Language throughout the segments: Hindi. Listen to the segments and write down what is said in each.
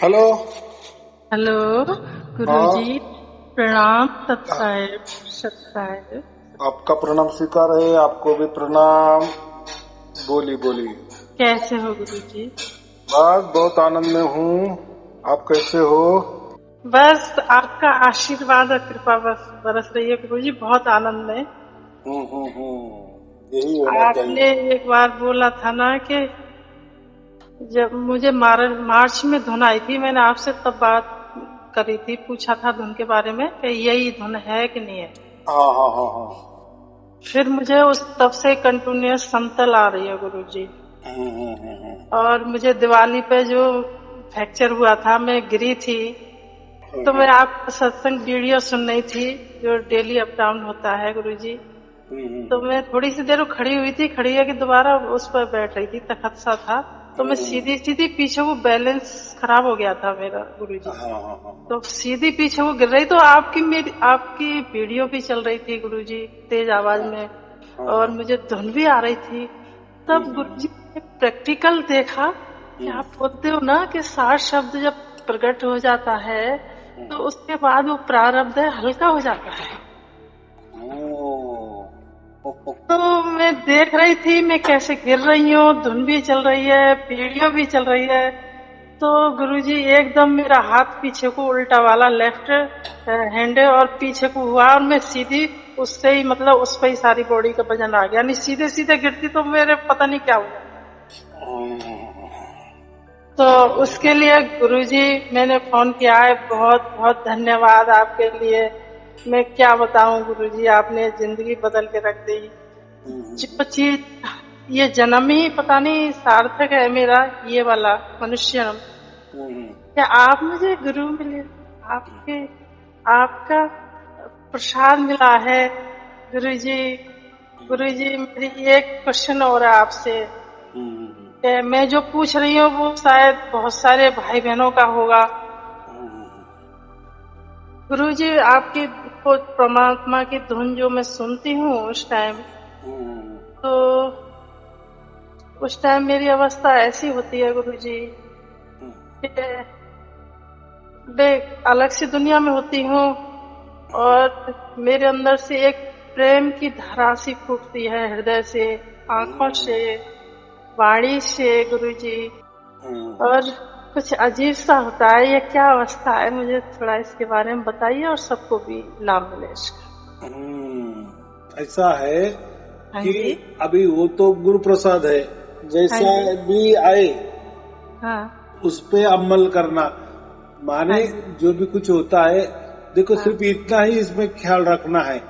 हेलो। हेलो हाँ। गुरुजी, प्रणाम। सत्साहेब सत्साहेब। आपका प्रणाम स्वीकार है, आपको भी प्रणाम। बोली बोली। कैसे हो गुरुजी? बस बहुत आनंद में हूँ। आप कैसे हो? बस आपका आशीर्वाद और कृपा बस बरस रही है गुरुजी, बहुत आनंद में। यही होना आपने चाहिए। एक बार बोला था ना कि जब मुझे मार्च में धुन आई थी, मैंने आपसे तब बात करी थी, पूछा था धुन के बारे में कि यही धुन है कि नहीं है। हाँ हाँ हाँ हाँ। फिर मुझे उस तब से कंटिन्यूअस समतल आ रही है गुरुजी। और मुझे दिवाली पे जो फ्रैक्चर हुआ था, मैं गिरी थी, तो मैं आपका सत्संग वीडियो सुन रही थी जो डेली अप डाउन होता है गुरुजी। तो मैं थोड़ी सी देर खड़ी हुई थी, खड़ी होकर दोबारा उस पर बैठ रही थी, तखत सा था, तो मैं सीधी सीधी पीछे, वो बैलेंस खराब हो गया था मेरा गुरुजी। हाँ हाँ हाँ तो सीधी पीछे वो गिर रही, तो आपकी वीडियो भी चल रही थी गुरुजी, तेज आवाज में, और हाँ। मुझे धुन भी आ रही थी। तब गुरुजी ने प्रैक्टिकल देखा कि आप बोलते हो ना कि 60 शब्द जब प्रकट हो जाता है तो उसके बाद वो प्रारब्ध है हल्का हो जाता है। तो मैं देख रही थी मैं कैसे गिर रही हूँ, धुन भी चल रही है, वीडियो भी चल रही है। तो गुरुजी एकदम मेरा हाथ पीछे को उल्टा वाला लेफ्ट हैंड है और पीछे को हुआ, और मैं सीधी उससे ही, मतलब उस पर ही सारी बॉडी का वजन आ गया, नहीं सीधे सीधे गिरती तो मेरे पता नहीं क्या हो जाता। तो उसके लिए गुरुजी मैंने फोन किया है, बहुत बहुत धन्यवाद आपके लिए। मैं क्या बताऊं गुरुजी, आपने जिंदगी बदल के रख दी। जो चीज ये जन्म ही पता नहीं सार्थक है मेरा, ये वाला मनुष्य। क्या आप मुझे गुरु मिले, आपके आपका प्रसाद मिला है गुरुजी। गुरुजी मेरी एक क्वेश्चन और है आपसे, कि मैं जो पूछ रही हूँ वो शायद बहुत सारे भाई बहनों का होगा। गुरुजी आपकी वो परमात्मा की धुन जो मैं सुनती हूँ उस टाइम, तो उस टाइम मेरी अवस्था ऐसी होती है गुरुजी कि मैं अलग सी दुनिया में होती हूँ, और मेरे अंदर से एक प्रेम की धारा सी फूटती है, हृदय से, आंखों से, वाणी से गुरुजी। और कुछ अजीब सा होता है, ये क्या अवस्था है, मुझे थोड़ा इसके बारे में बताइए और सबको भी लाभ मिले इसका। ऐसा है हाँ कि जी। अभी वो तो गुरु प्रसाद है, हाँ जैसा जी। भी आए हाँ। उस पे अमल करना। हाँ माने जी। जो भी कुछ होता है, देखो हाँ। सिर्फ इतना ही इसमें ख्याल रखना है,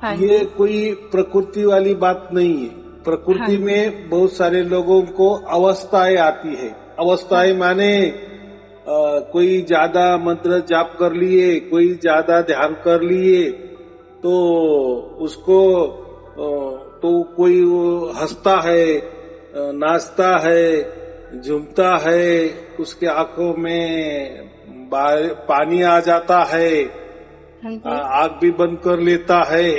हाँ ये जी। कोई प्रकृति वाली बात नहीं है। हाँ प्रकृति जी। में बहुत सारे लोगों को अवस्थाएं आती है। हाँ। अवस्थाएं माने कोई ज्यादा मंत्र जाप कर लिए, कोई ज्यादा ध्यान कर लिए, तो उसको तो कोई वो हंसता है, नाचता है, झूमता है, उसके आंखों में पानी आ जाता है, हाँ जी। आग भी बंद कर लेता है।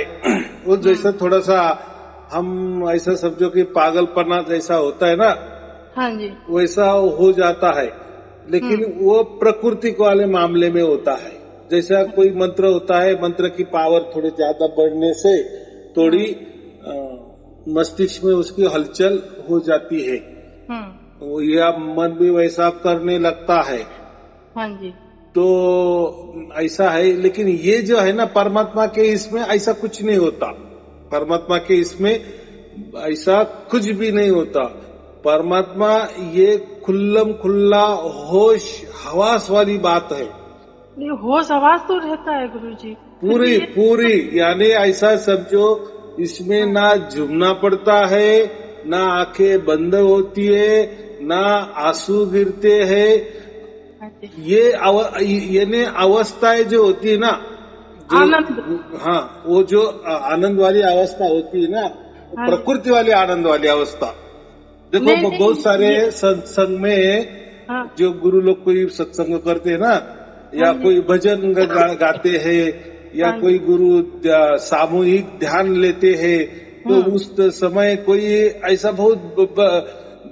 वो जैसा थोड़ा सा हम ऐसा समझो कि पागलपना जैसा होता है ना, हाँ जी। वैसा हो जाता है। लेकिन वो प्रकृति वाले मामले में होता है। जैसा कोई मंत्र होता है, मंत्र की पावर थोड़े ज्यादा बढ़ने से थोड़ी मस्तिष्क में उसकी हलचल हो जाती है, वो या मन भी वैसा करने लगता है। हाँ जी। तो ऐसा है। लेकिन ये जो है ना, परमात्मा के इसमें ऐसा कुछ नहीं होता। परमात्मा के इसमें ऐसा कुछ भी नहीं होता। परमात्मा ये खुल्लम खुल्ला होश हवास वाली बात है। ये होश आवाज तो रहता है गुरुजी, फिर भी पूरी ये। पूरी, यानी ऐसा समझो इसमें हाँ। ना झुमना पड़ता है, ना आंखें बंद होती है, ना आंसू गिरते हैं। हाँ जी। ये अवस्थाएं जो होती है ना, जो आनंद। हाँ, वो जो आनंद वाली अवस्था होती है ना, हाँ जी। प्रकृति वाली आनंद वाली अवस्था। देखो नहीं बहुत नहीं सारे ये। सत्संग में हाँ। जो गुरु लोग कोई सत्संग करते हैं ना, हाँ या जी। कोई भजन गाते हैं, या हाँ कोई जी। गुरु सामूहिक ध्यान लेते हैं, तो उस समय कोई ऐसा बहुत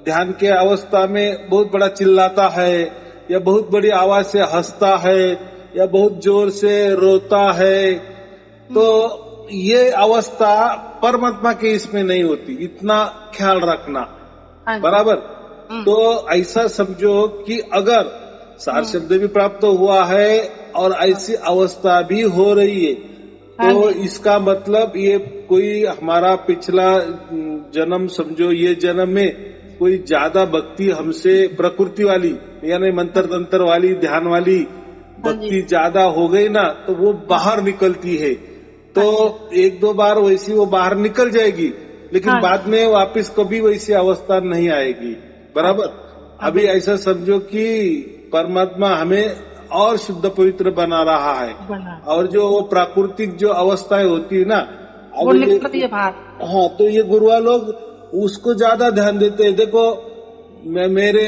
ध्यान के अवस्था में बहुत बड़ा चिल्लाता है, या बहुत बड़ी आवाज से हंसता है या बहुत जोर से रोता है, तो ये अवस्था परमात्मा के इसमें नहीं होती। इतना ख्याल रखना, बराबर। तो ऐसा समझो कि अगर सार शब्द भी प्राप्त हुआ है और ऐसी अवस्था भी हो रही है, तो इसका मतलब ये कोई हमारा पिछला जन्म समझो, ये जन्म में कोई ज्यादा भक्ति हमसे प्रकृति वाली यानी मंत्र तंत्र वाली ध्यान वाली भक्ति ज्यादा हो गई ना, तो वो बाहर निकलती है। तो एक दो बार वैसी वो बाहर निकल जाएगी, लेकिन बाद में वापस कभी वैसी अवस्था नहीं आएगी, बराबर। अभी ऐसा समझो कि परमात्मा हमें और शुद्ध पवित्र बना रहा है, और जो वो प्राकृतिक जो अवस्थाएं होती है ना, वो निकलती है बाहर। हाँ, तो ये गुरुआ लोग उसको ज्यादा ध्यान देते हैं। देखो मेरे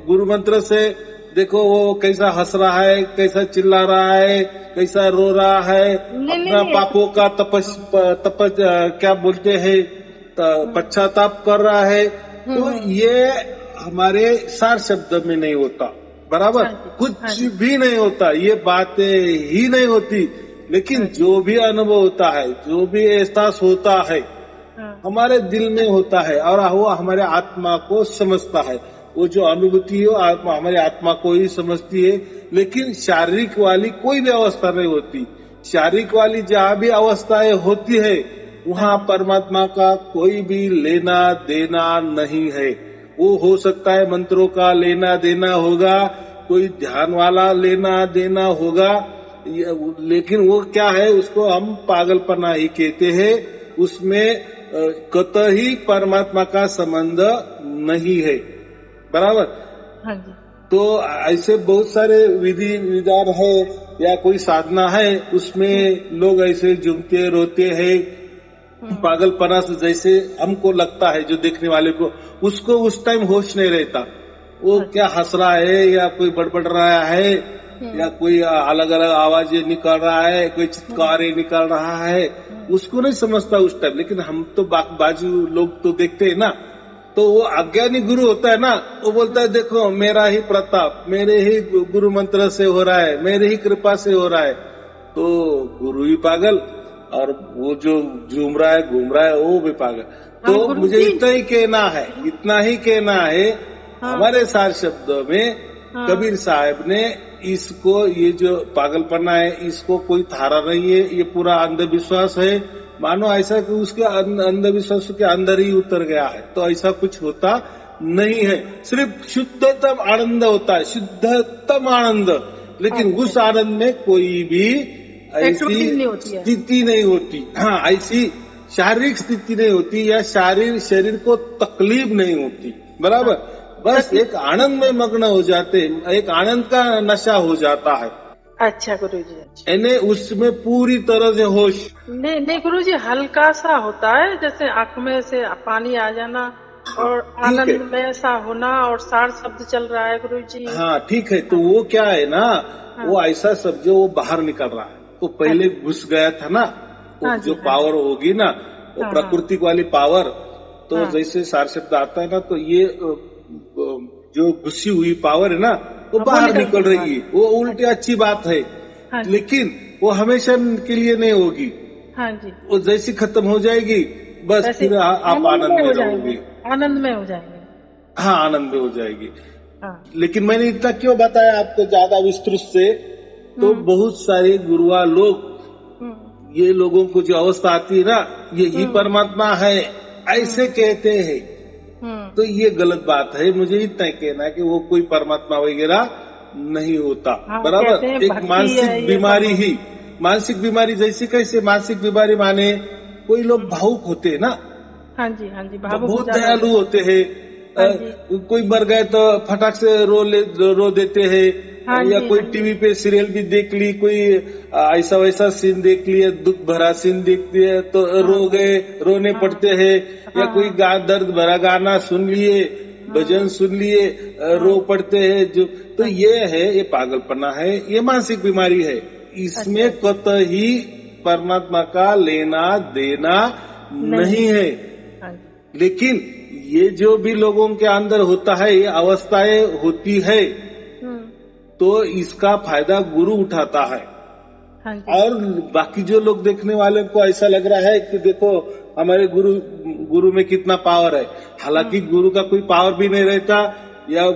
गुरु मंत्र से देखो वो कैसा हंस रहा है, कैसा चिल्ला रहा है, कैसा रो रहा है, अपना पापों का क्या बोलते हैं पश्चाताप कर रहा है। तो ये हमारे सार शब्द में नहीं होता, बराबर। कुछ भी नहीं होता, ये बातें ही नहीं होती। लेकिन जो भी अनुभव होता है, जो भी एहसास होता है, हमारे दिल में होता है और वो हमारे आत्मा को समझता है। वो जो अनुभूति है आत्मा हमारी आत्मा को ही समझती है। लेकिन शारीरिक वाली कोई भी अवस्था नहीं होती। शारीरिक वाली जहाँ भी अवस्थाएं होती है, वहाँ परमात्मा का कोई भी लेना देना नहीं है। वो हो सकता है मंत्रों का लेना देना होगा, कोई ध्यान वाला लेना देना होगा, लेकिन वो क्या है, उसको हम पागलपना ही कहते हैं। उसमें कतई परमात्मा का संबंध नहीं है, बराबर। हाँ जी। तो ऐसे बहुत सारे विधि विधान है या कोई साधना है, उसमें लोग ऐसे झूमते रोते हैं पागलपना से, जैसे हमको लगता है जो देखने वाले को, उसको उस टाइम होश नहीं रहता। वो क्या हंस रहा है या कोई बड़बड़ रहा है या कोई अलग अलग आवाजें निकल रहा है, कोई चित्कारे निकल रहा है, उसको नहीं समझता उस टाइम। लेकिन हम तो बाजू लोग तो देखते हैं ना, तो वो अज्ञानी गुरु होता है ना, वो बोलता है देखो मेरा ही प्रताप, मेरे ही गुरु मंत्र से हो रहा है, मेरे ही कृपा से हो रहा है। तो गुरु ही पागल और वो जो झूम रहा है घूम रहा है वो भी पागल। तो मुझे इतना ही कहना है, हमारे सार शब्दों में कबीर साहब ने इसको, ये जो पागलपना है, इसको कोई थारा नहीं है, ये पूरा अंधविश्वास है। मानो ऐसा कि उसके अंधविश्वास के अंदर ही उतर गया है, तो ऐसा कुछ होता नहीं है। सिर्फ शुद्धतम आनंद होता है, शुद्धतम आनंद। लेकिन उस आनंद में कोई भी ऐसी स्थिति नहीं होती। हाँ, ऐसी शारीरिक स्थिति नहीं होती या शरीर को तकलीफ नहीं होती, बराबर। बस एक आनंद में मग्न हो जाते, एक आनंद का नशा हो जाता है। अच्छा गुरुजी, यानी उसमें पूरी तरह से होश नहीं गुरुजी, हल्का सा होता है, जैसे आंख में से पानी आ जाना और आनंद में ऐसा होना और सार शब्द चल रहा है गुरुजी। हाँ ठीक है। तो वो क्या है ना, वो ऐसा शब्द जो वो बाहर निकल रहा है, वो पहले घुस गया था ना, तो जो पावर होगी ना, वो प्राकृतिक वाली पावर। तो जैसे सार शब्द आता है ना, तो ये जो घुसी हुई पावर है ना, वो बाहर निकल रही है। वो उल्टी अच्छी बात है, लेकिन वो हमेशा के लिए नहीं होगी। हाँ जी। वो जैसी खत्म हो जाएगी, बस फिर आप आनंद में रहोगे, आनंद में हो जाएंगे। हाँ, आनंद में हो जाएगी। लेकिन मैंने इतना क्यों बताया आपको ज्यादा विस्तृत से, तो बहुत सारे गुरुआ लोग ये लोगों को जो अवस्था आती है ना, ये परमात्मा है ऐसे कहते हैं। तो ये गलत बात है। मुझे इतना कहना है कि वो कोई परमात्मा वगैरह नहीं होता, बराबर। एक मानसिक बीमारी ही, मानसिक बीमारी जैसे कैसे मानसिक बीमारी माने, कोई लोग भावुक होते हैं ना। हाँ जी, हाँ जी, बहुत दयालु होते हैं। कोई मर गए तो फटाक से रो देते हैं। या कोई टीवी पे सीरियल भी देख ली, कोई ऐसा वैसा सीन देख लिया, दुख भरा सीन देख लिया तो रो गए, रोने पड़ते हैं। या कोई दर्द भरा गाना सुन लिए, भजन सुन लिए, रो पड़ते हैं। जो तो ये है, ये पागलपना है, ये मानसिक बीमारी है। इसमें कतई परमात्मा का लेना देना नहीं है। लेकिन ये जो भी लोगों के अंदर होता है, ये अवस्थाएं होती है, तो इसका फायदा गुरु उठाता है। हाँ जी। और बाकी जो लोग देखने वाले को ऐसा लग रहा है कि देखो हमारे गुरु में कितना पावर है। हालांकि गुरु का कोई पावर भी नहीं रहता या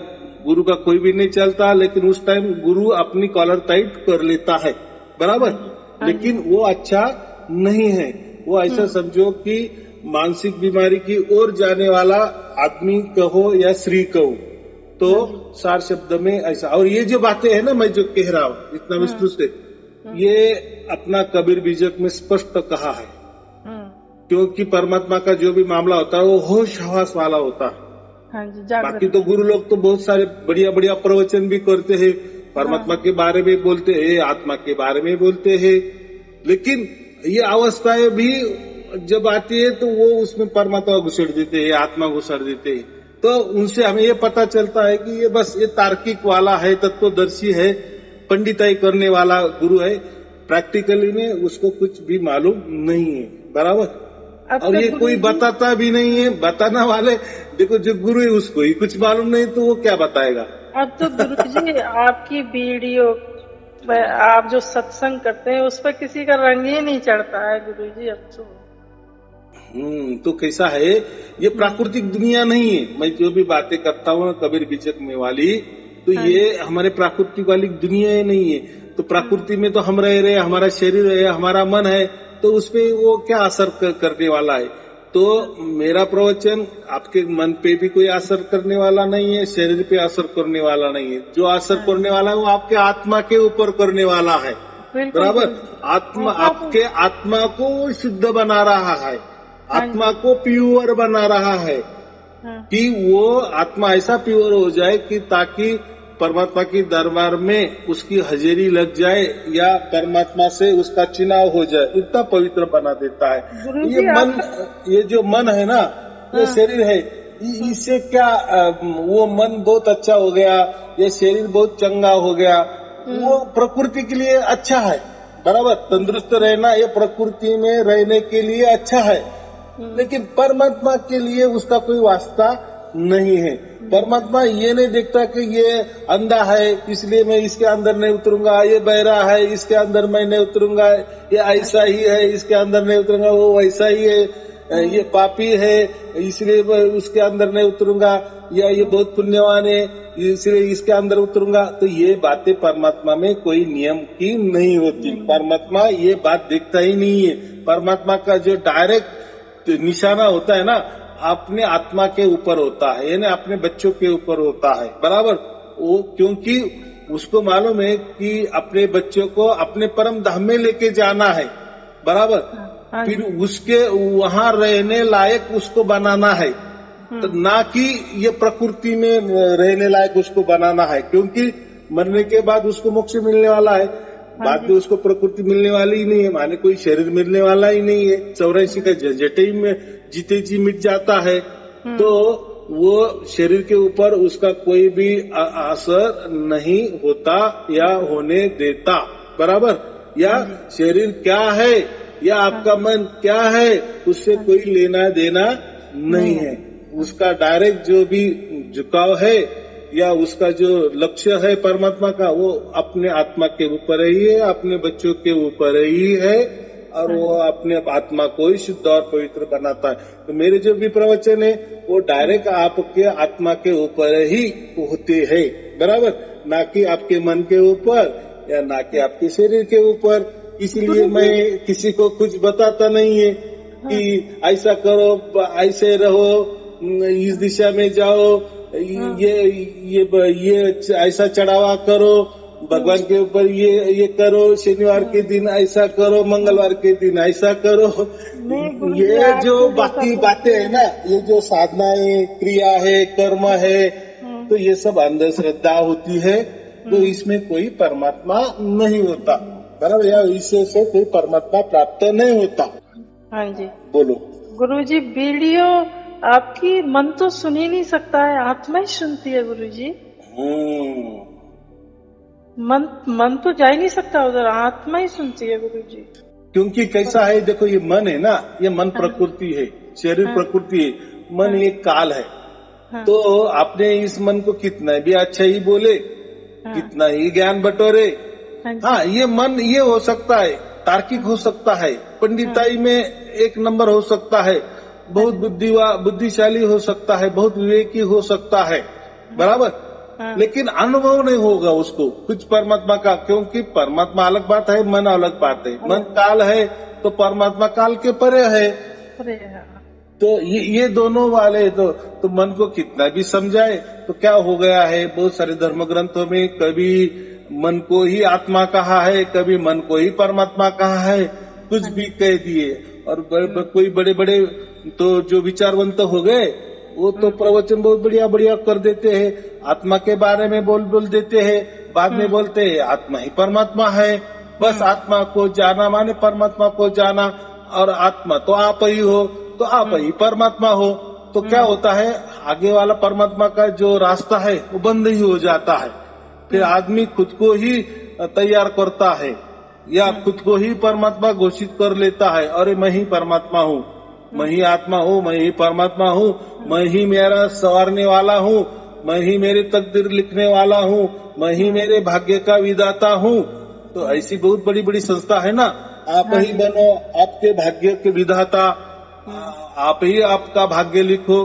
गुरु का कोई भी नहीं चलता, लेकिन उस टाइम गुरु अपनी कॉलर टाइट कर लेता है, बराबर। लेकिन वो अच्छा नहीं है। वो ऐसा समझो कि मानसिक बीमारी की ओर जाने वाला आदमी कहो या स्त्री कहो, तो सार शब्द में ऐसा। और ये जो बातें है ना, मैं जो कह रहा हूँ इतना विस्तृत से, ये अपना कबीर बीजक में स्पष्ट कहा है। क्योंकि परमात्मा का जो भी मामला होता है वो होश हवास वाला होता है। हाँ जी, बाकी तो गुरु लोग तो बहुत सारे बढ़िया बढ़िया प्रवचन भी करते हैं, परमात्मा के बारे में बोलते हैं, आत्मा के बारे में बोलते हैं, लेकिन ये अवस्थाएं भी जब आती है तो वो उसमें परमात्मा घुसड़ देते हैं, आत्मा घुसड़ देते हैं। तो उनसे हमें ये पता चलता है कि ये बस ये तार्किक वाला है, तत्वदर्शी है, पंडिताई करने वाला गुरु है। प्रैक्टिकली में उसको कुछ भी मालूम नहीं है, बराबर। और ये कोई बताता भी नहीं है। बताना वाले देखो, जो गुरु है उसको ही कुछ मालूम नहीं, तो वो क्या बताएगा। अब तो गुरुजी आपकी वीडियो, आप जो सत्संग करते हैं उस पर किसी का रंग ही नहीं चढ़ता है गुरुजी अब तो। तो कैसा है, ये प्राकृतिक दुनिया नहीं है। मैं जो भी बातें करता हूँ कबीर बीजक में वाली, तो ये हमारे प्राकृतिक वाली दुनिया नहीं है। तो प्रकृति में तो हम रह रहे, हमारा शरीर है, हमारा मन है, तो उसपे वो क्या असर करने वाला है। तो मेरा प्रवचन आपके मन पे भी कोई असर करने वाला नहीं है, शरीर पे असर करने वाला नहीं है। जो असर करने वाला है वो आपके आत्मा के ऊपर करने वाला है, बराबर। आत्मा आपके आत्मा को शुद्ध बना रहा है, आत्मा को प्योर बना रहा है, कि वो आत्मा ऐसा प्योर हो जाए कि ताकि परमात्मा की दरबार में उसकी हाजिरी लग जाए या परमात्मा से उसका चुनाव हो जाए, इतना पवित्र बना देता है। ये जो मन है ना, ये शरीर है, इससे क्या वो मन बहुत अच्छा हो गया, ये शरीर बहुत चंगा हो गया, वो प्रकृति के लिए अच्छा है, बराबर। तंदुरुस्त रहना ये प्रकृति में रहने के लिए अच्छा है, लेकिन परमात्मा के लिए उसका कोई वास्ता नहीं है। परमात्मा ये नहीं देखता कि ये अंधा है इसलिए मैं इसके अंदर नहीं उतरूंगा, ये बहरा है इसके अंदर मैं नहीं उतरूंगा, ये ऐसा ही है इसके अंदर नहीं उतरूंगा, वो वैसा ही है, ये पापी है इसलिए उसके अंदर नहीं उतरूंगा, या ये बहुत पुण्यवान है इसलिए इसके अंदर उतरूंगा। तो ये बातें परमात्मा में कोई नियम की नहीं होती। परमात्मा ये बात देखता ही नहीं है। परमात्मा का जो डायरेक्ट निशाना होता है ना, अपने आत्मा के ऊपर होता है, यानी अपने बच्चों के ऊपर होता है, बराबर। वो क्योंकि उसको मालूम है कि अपने बच्चों को अपने परम धाम में लेके जाना है, बराबर। फिर उसके वहां रहने लायक उसको बनाना है, तो ना कि ये प्रकृति में रहने लायक उसको बनाना है। क्योंकि मरने के बाद उसको मोक्ष मिलने वाला है, बाद में उसको प्रकृति मिलने वाली ही नहीं है, माने कोई शरीर मिलने वाला ही नहीं है। 84 का झंझटे ही में जीते जी मिट जाता है, तो वो शरीर के ऊपर उसका कोई भी असर नहीं होता या होने देता, बराबर। या शरीर क्या है या आपका मन क्या है, उससे कोई लेना देना नहीं है। उसका डायरेक्ट जो भी झुकाव है या उसका जो लक्ष्य है परमात्मा का, वो अपने आत्मा के ऊपर ही है, अपने बच्चों के ऊपर ही है, और वो अपने आत्मा को ही शुद्ध और पवित्र बनाता है। तो मेरे जो भी प्रवचन है वो डायरेक्ट आपके आत्मा के ऊपर ही होते हैं, बराबर, ना कि आपके मन के ऊपर या ना कि आपके शरीर के ऊपर। इसलिए मैं किसी को कुछ बताता नहीं है कि ऐसा करो, ऐसे रहो, इस दिशा में जाओ, ये ऐसा चढ़ावा करो, भगवान के ऊपर ये करो, शनिवार के दिन ऐसा करो, मंगलवार के दिन ऐसा करो। ये जो बाकी बातें है ना, ये जो साधनाएं, क्रिया है, कर्म है, तो ये सब अंधश्रद्धा होती है। तो इसमें कोई परमात्मा नहीं होता, बराबर। या इससे से कोई परमात्मा प्राप्त नहीं होता। हाँ जी, बोलो गुरुजी। वीडियो आपकी मन तो सुन ही नहीं सकता है, आत्मा ही सुनती है गुरुजी। मन तो जा ही नहीं सकता उधर, आत्मा ही सुनती है गुरुजी। क्योंकि कैसा है, देखो ये मन है ना, ये मन प्रकृति है, शरीर प्रकृति है, मन एक काल है। तो आपने इस मन को कितना भी अच्छा ही बोले, कितना ही ज्ञान बटोरे। हाँ, ये मन ये हो सकता है, तार्किक हो सकता है, पंडिताई में एक नंबर हो सकता है, बहुत बुद्धिशाली हो सकता है, बहुत विवेकी हो सकता है, बराबर, लेकिन अनुभव नहीं होगा उसको कुछ परमात्मा का, क्योंकि परमात्मा अलग बात है, मन अलग बात है। मन काल है तो परमात्मा काल के परे है। तो ये दोनों वाले तो मन को कितना भी समझाए तो क्या हो गया है, बहुत सारे धर्म ग्रंथों में कभी मन को ही आत्मा कहा है, कभी मन को ही परमात्मा कहा है, कुछ भी कह दिए। और कोई बड़े बड़े तो जो विचारवंत हो गए वो तो प्रवचन बहुत बढ़िया बढ़िया कर देते हैं, आत्मा के बारे में बोल देते हैं, बाद में बोलते हैं आत्मा ही परमात्मा है, बस आत्मा को जाना माने परमात्मा को जाना, और आत्मा तो आप ही हो तो आप ही परमात्मा हो। तो क्या होता है, आगे वाला परमात्मा का जो रास्ता है वो बंद ही हो जाता है। फिर आदमी खुद को ही तैयार करता है या खुद को ही परमात्मा घोषित कर लेता है, अरे मैं ही परमात्मा हूँ, मैं ही आत्मा हूँ, मैं ही परमात्मा हूँ, मैं ही मेरा संवारने वाला हूँ, मैं ही मेरी तकदीर लिखने वाला हूँ, मैं ही मेरे भाग्य का विधाता हूँ। तो ऐसी बहुत बड़ी बड़ी संस्था है ना, आप ही बनो आपके भाग्य के विधाता, आप ही आपका भाग्य लिखो।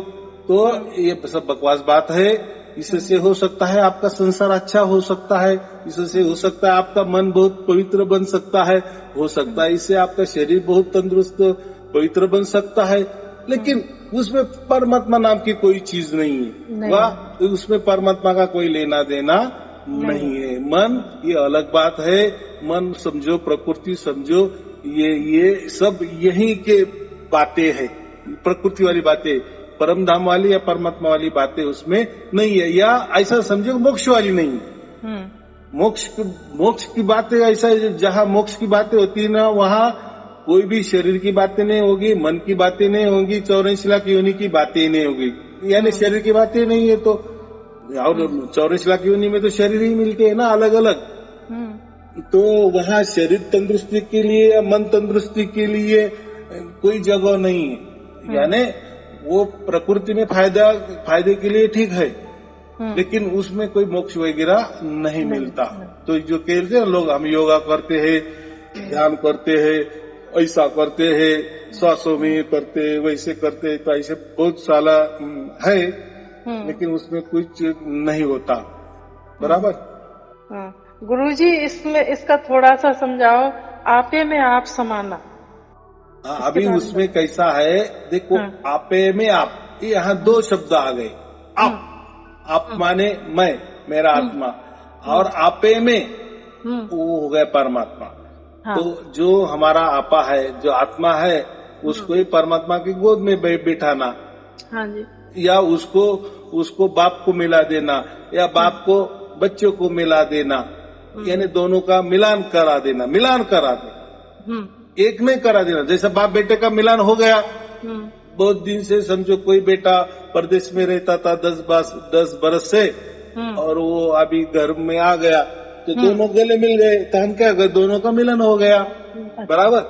तो ये सब बकवास बात है। इससे हो सकता है आपका संसार अच्छा हो सकता है, इससे हो सकता है आपका मन बहुत पवित्र बन सकता है, हो सकता है इससे आपका शरीर बहुत तंदुरुस्त पवित्र बन सकता है, लेकिन उसमें परमात्मा नाम की कोई चीज नहीं है, वाह, उसमें परमात्मा का कोई लेना देना नहीं है। मन ये अलग बात है, मन समझो, प्रकृति समझो, ये सब यही के बातें है, प्रकृति वाली बातें, परम धाम वाली या परमात्मा वाली बातें उसमें नहीं है, या ऐसा समझो मोक्ष वाली नहीं है। मोक्ष की बातें ऐसा है, जहाँ मोक्ष की बातें होती है ना, वहाँ कोई भी शरीर की बातें नहीं होगी, मन की बातें नहीं होगी, 84 लाख योनि की बातें नहीं होगी, यानी शरीर की बातें नहीं है। तो और 84 लाख योनि में तो शरीर ही मिलते हैं ना अलग अलग। तो वहाँ शरीर तंदुरुस्ती के लिए या मन तंदुरुस्ती के लिए कोई जगह नहीं है, यानी वो प्रकृति में फायदे के लिए ठीक है, लेकिन उसमें कोई मोक्ष वगैरह नहीं मिलता। तो जो कहते हैं लोग, हम योगा करते हैं, ध्यान करते हैं, ऐसा करते हैं, श्वासों में करते, वैसे करते, तो ऐसे बहुत सारा है, लेकिन उसमें कुछ नहीं होता, बराबर। गुरुजी इसमें इसका थोड़ा सा समझाओ, आपे में आप समाना। अभी उसमें कैसा है देखो, आपे में आप, यहाँ दो शब्द आ गए, आप माने मैं, मेरा आत्मा, और आपे में वो हो गया परमात्मा। तो जो हमारा आपा है, जो आत्मा है, उसको ही परमात्मा की गोद में बिठाना, या उसको बाप को मिला देना, या बाप को बच्चों को मिला देना, यानी दोनों का मिलान करा देना, एक नहीं करा देना। जैसे बाप बेटे का मिलान हो गया, बहुत दिन से समझो कोई बेटा परदेश में रहता था 10 बरस से, और वो अभी घर में आ गया, तो दोनों गले मिल गए, तो हम क्या कर, दोनों का मिलन हो गया, बराबर।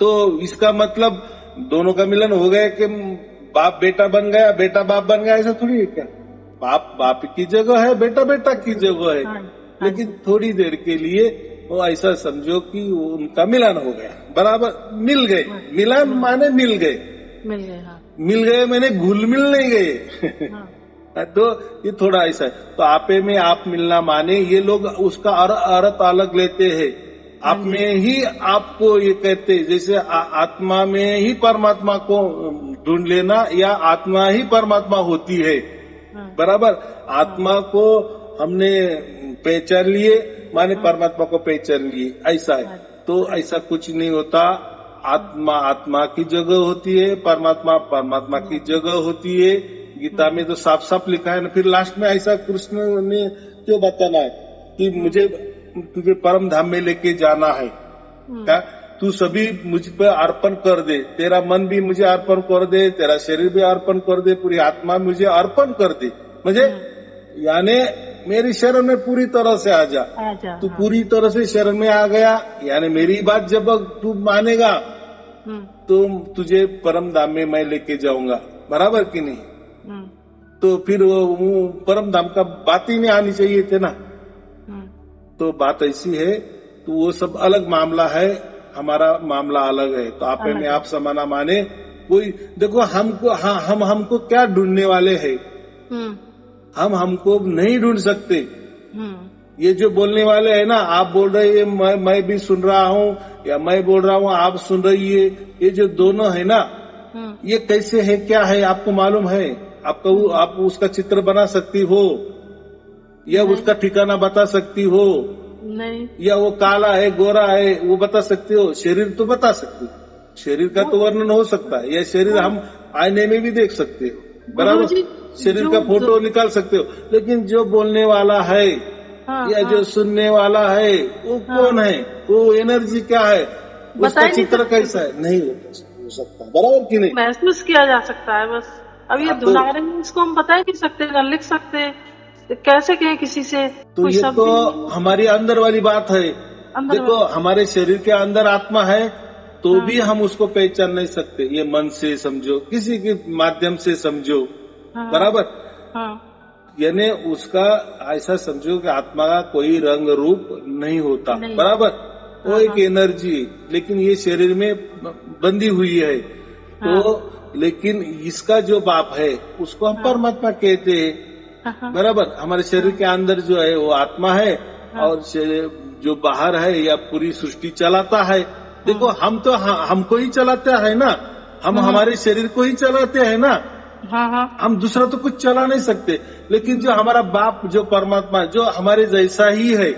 तो इसका मतलब दोनों का मिलन हो गया कि बाप बेटा बन गया, बेटा बाप बन गया, ऐसा थोड़ी है क्या। बाप बाप की जगह है, बेटा बेटा की जगह है, लेकिन थोड़ी देर के लिए वो ऐसा समझो कि उनका मिलन हो गया, बराबर, मिल गए। मिलन माने मिल गए, मिल गए मैंने घुल मिल नहीं गए। तो ये थोड़ा ऐसा है। तो आपे में आप मिलना माने, ये लोग उसका अर्थ अलग लेते हैं। आप में ही आपको ये कहते, जैसे आत्मा में ही परमात्मा को ढूंढ लेना, या आत्मा ही परमात्मा होती है, बराबर। आत्मा को हमने पहचान लिए माने परमात्मा को पहचान लिए, ऐसा है। तो ऐसा कुछ नहीं होता, आत्मा आत्मा की जगह होती है, परमात्मा परमात्मा की जगह होती है। गीता में तो साफ साफ लिखा है ना। फिर लास्ट में ऐसा कृष्ण ने क्यों बताना है कि मुझे तुझे परम धाम में लेके जाना है, क्या तू सभी मुझ पे अर्पण कर दे, तेरा मन भी मुझे अर्पण कर दे, तेरा शरीर भी अर्पण कर दे, पूरी आत्मा मुझे अर्पण कर दे, मुझे यानी मेरी शरण में पूरी तरह से आ जा। तू पूरी तरह से शरण में आ गया, यानी मेरी बात जब तू मानेगा तो तुझे परम धाम में मैं लेके जाऊंगा, बराबर कि नहीं। तो फिर वो परम धाम का बात ही नहीं आनी चाहिए थे ना, तो बात ऐसी है, तो वो सब अलग मामला है, हमारा मामला अलग है। तो आप में आप समाना माने कोई, देखो हमको क्या ढूंढने वाले हैं, हम हमको नहीं ढूंढ सकते। ये जो बोलने वाले है ना, आप बोल रहे हैं मैं भी सुन रहा हूँ, या मैं बोल रहा हूँ आप सुन रही है, ये जो दोनों है ना, ये कैसे है, क्या है, आपको मालूम है? आप उसका चित्र बना सकती हो, या उसका ठिकाना बता सकती हो? नहीं। या वो काला है गोरा है वो बता सकती हो? शरीर तो बता सकती हो, शरीर का तो वर्णन हो सकता है, यह शरीर हम आईने में भी देख सकते हो, बराबर, शरीर का फोटो निकाल सकते हो। लेकिन जो बोलने वाला है या जो सुनने वाला है वो कौन है, वो एनर्जी क्या है, उसका चित्र कैसा है, नहीं हो सकता, बराबर कि नहीं? महसूस किया जा सकता है बस। अब ये धुना रहे हैं, इसको हम बता नहीं सकते, ना लिख सकते, कैसे कहें किसी से? तो ये तो हमारी अंदर वाली बात है। देखो हमारे शरीर के अंदर आत्मा है, तो भी हम उसको पहचान नहीं सकते। ये मन से समझो, किसी के माध्यम से समझो, बराबर, यानी उसका ऐसा समझो कि आत्मा का कोई रंग रूप नहीं होता, बराबर, वो एक एनर्जी, लेकिन ये शरीर में बंधी हुई है। तो लेकिन इसका जो बाप है उसको हम परमात्मा कहते हैं, बराबर। हमारे शरीर के अंदर जो है वो आत्मा है, और जो बाहर है या पूरी सृष्टि चलाता है। देखो हम तो हमको ही चलाते हैं ना, हम हमारे शरीर को ही चलाते हैं ना, हम दूसरा तो कुछ चला नहीं सकते। लेकिन जो हमारा बाप, जो परमात्मा, जो हमारे जैसा ही है,